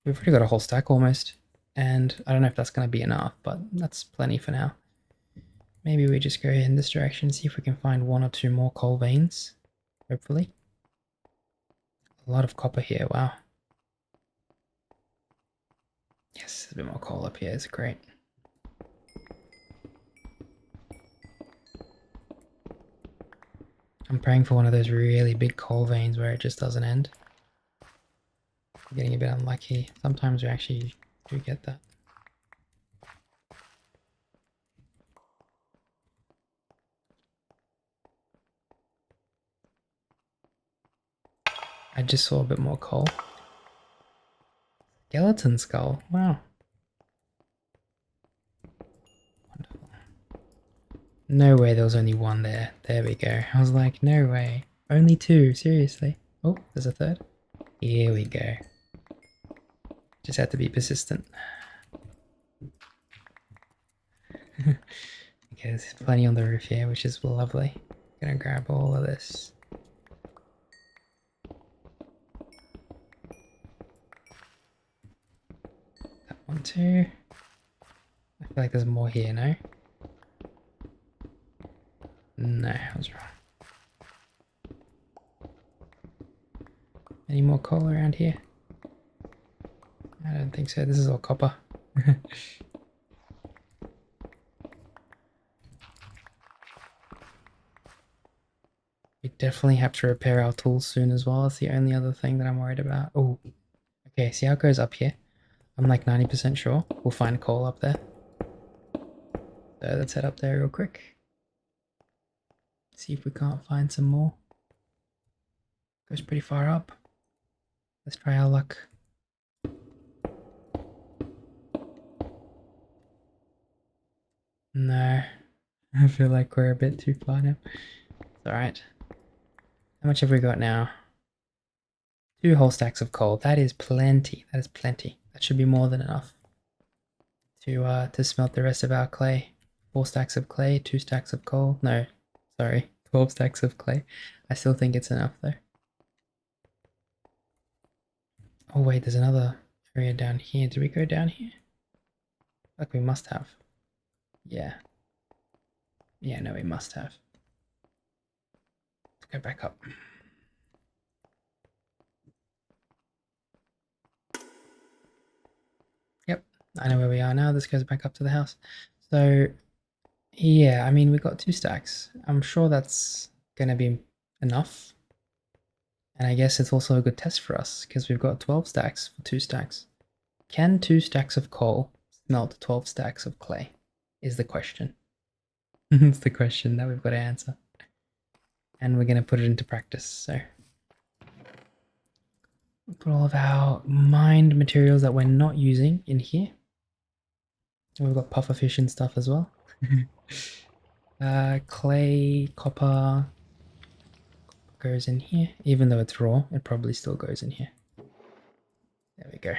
We've already got a whole stack almost. And I don't know if that's going to be enough, but that's plenty for now. Maybe we just go in this direction, see if we can find 1 or 2 more coal veins. Hopefully. A lot of copper here, wow. Yes, there's a bit more coal up here, it's great. I'm praying for one of those really big coal veins where it just doesn't end. I'm getting a bit unlucky. Sometimes we actually do get that. I just saw a bit more coal. Skeleton skull, wow. Wonderful. No way there was only 1 there. There we go. I was like, no way. Only 2, seriously. Oh, there's a 3rd. Here we go. Just had to be persistent. Okay, there's plenty on the roof here, which is lovely. Gonna grab all of this. That one too. I feel like there's more here, no? No, I was wrong. Any more coal around here? I don't think so. This is all copper. We definitely have to repair our tools soon as well. That's the only other thing that I'm worried about. Oh, okay. See how it goes up here? I'm like 90% sure we'll find coal up there. So let's head up there real quick. See if we can't find some more. Goes pretty far up. Let's try our luck. No, I feel like we're a bit too far now. It's alright. How much have we got now? 2 whole stacks of coal. That is plenty. That is plenty. That should be more than enough to smelt the rest of our clay. 4 stacks of clay, 2 stacks of coal. No, sorry, 12 stacks of clay. I still think it's enough though. Oh wait, there's another area down here. Did we go down here? Like we must have. Yeah. Yeah, no, we must have. Let's go back up. Yep, I know where we are now. This goes back up to the house. So, yeah, I mean, we got 2 stacks. I'm sure that's going to be enough. And I guess it's also a good test for us because we've got 12 stacks for 2 stacks. Can 2 stacks of coal smelt 12 stacks of clay? Is the question. It's the question that we've got to answer. And we're going to put it into practice, so. We'll put all of our mined materials that we're not using in here. We've got pufferfish and stuff as well. Clay, copper goes in here. Even though it's raw, it probably still goes in here. There we go.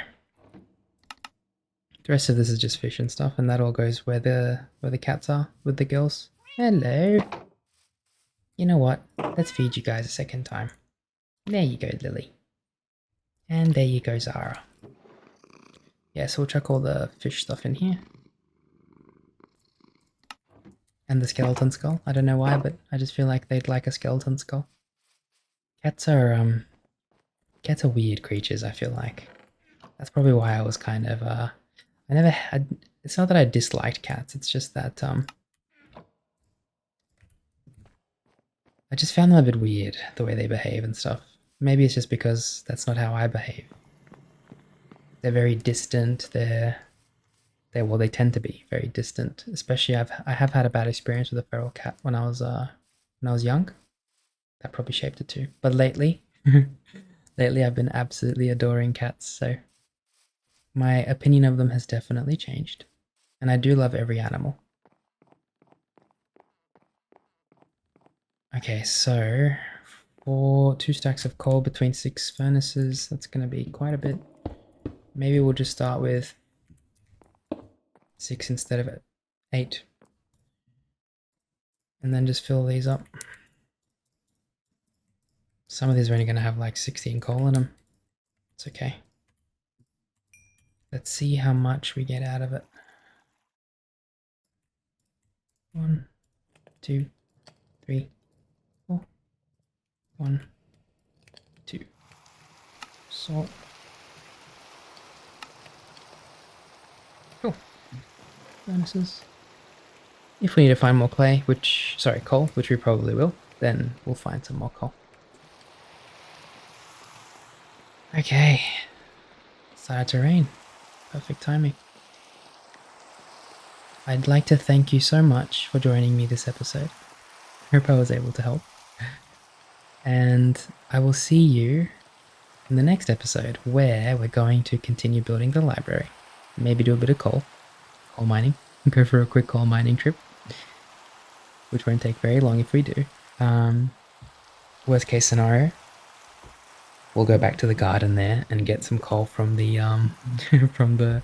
The rest of this is just fish and stuff, and that all goes where the cats are with the girls. Hello. You know what? Let's feed you guys a second time. There you go, Lily. And there you go, Zara. Yeah, so we'll chuck all the fish stuff in here. And the skeleton skull. I don't know why, but I just feel like they'd like a skeleton skull. Cats are weird creatures, I feel like. That's probably why I was kind of I never had, it's not that I disliked cats, it's just that I just found them a bit weird, the way they behave and stuff. Maybe it's just because that's not how I behave. They're very distant, well, they tend to be very distant. Especially I have had a bad experience with a feral cat when I was young. That probably shaped it too. But lately, lately I've been absolutely adoring cats, so my opinion of them has definitely changed. And I do love every animal. Okay, so for 2 stacks of coal between 6 furnaces, that's going to be quite a bit. Maybe we'll just start with 6 instead of 8. And then just fill these up. Some of these are only going to have like 16 coal in them. It's okay. Let's see how much we get out of it. 1, 2, 3, 4. 1, 2. Salt. Cool. Furnaces. If we need to find more coal, which we probably will, then we'll find some more coal. Okay. Started to rain. Perfect timing. I'd like to thank you so much for joining me this episode. Hope I was able to help. And I will see you in the next episode, where we're going to continue building the library. Maybe do a bit of coal mining. Go for a quick coal mining trip, which won't take very long if we do. Worst case scenario, we'll go back to the garden there and get some coal from the from the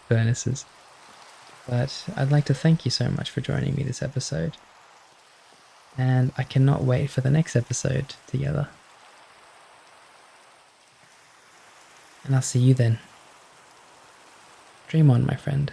furnaces. But I'd like to thank you so much for joining me this episode. And I cannot wait for the next episode together. And I'll see you then. Dream on, my friend.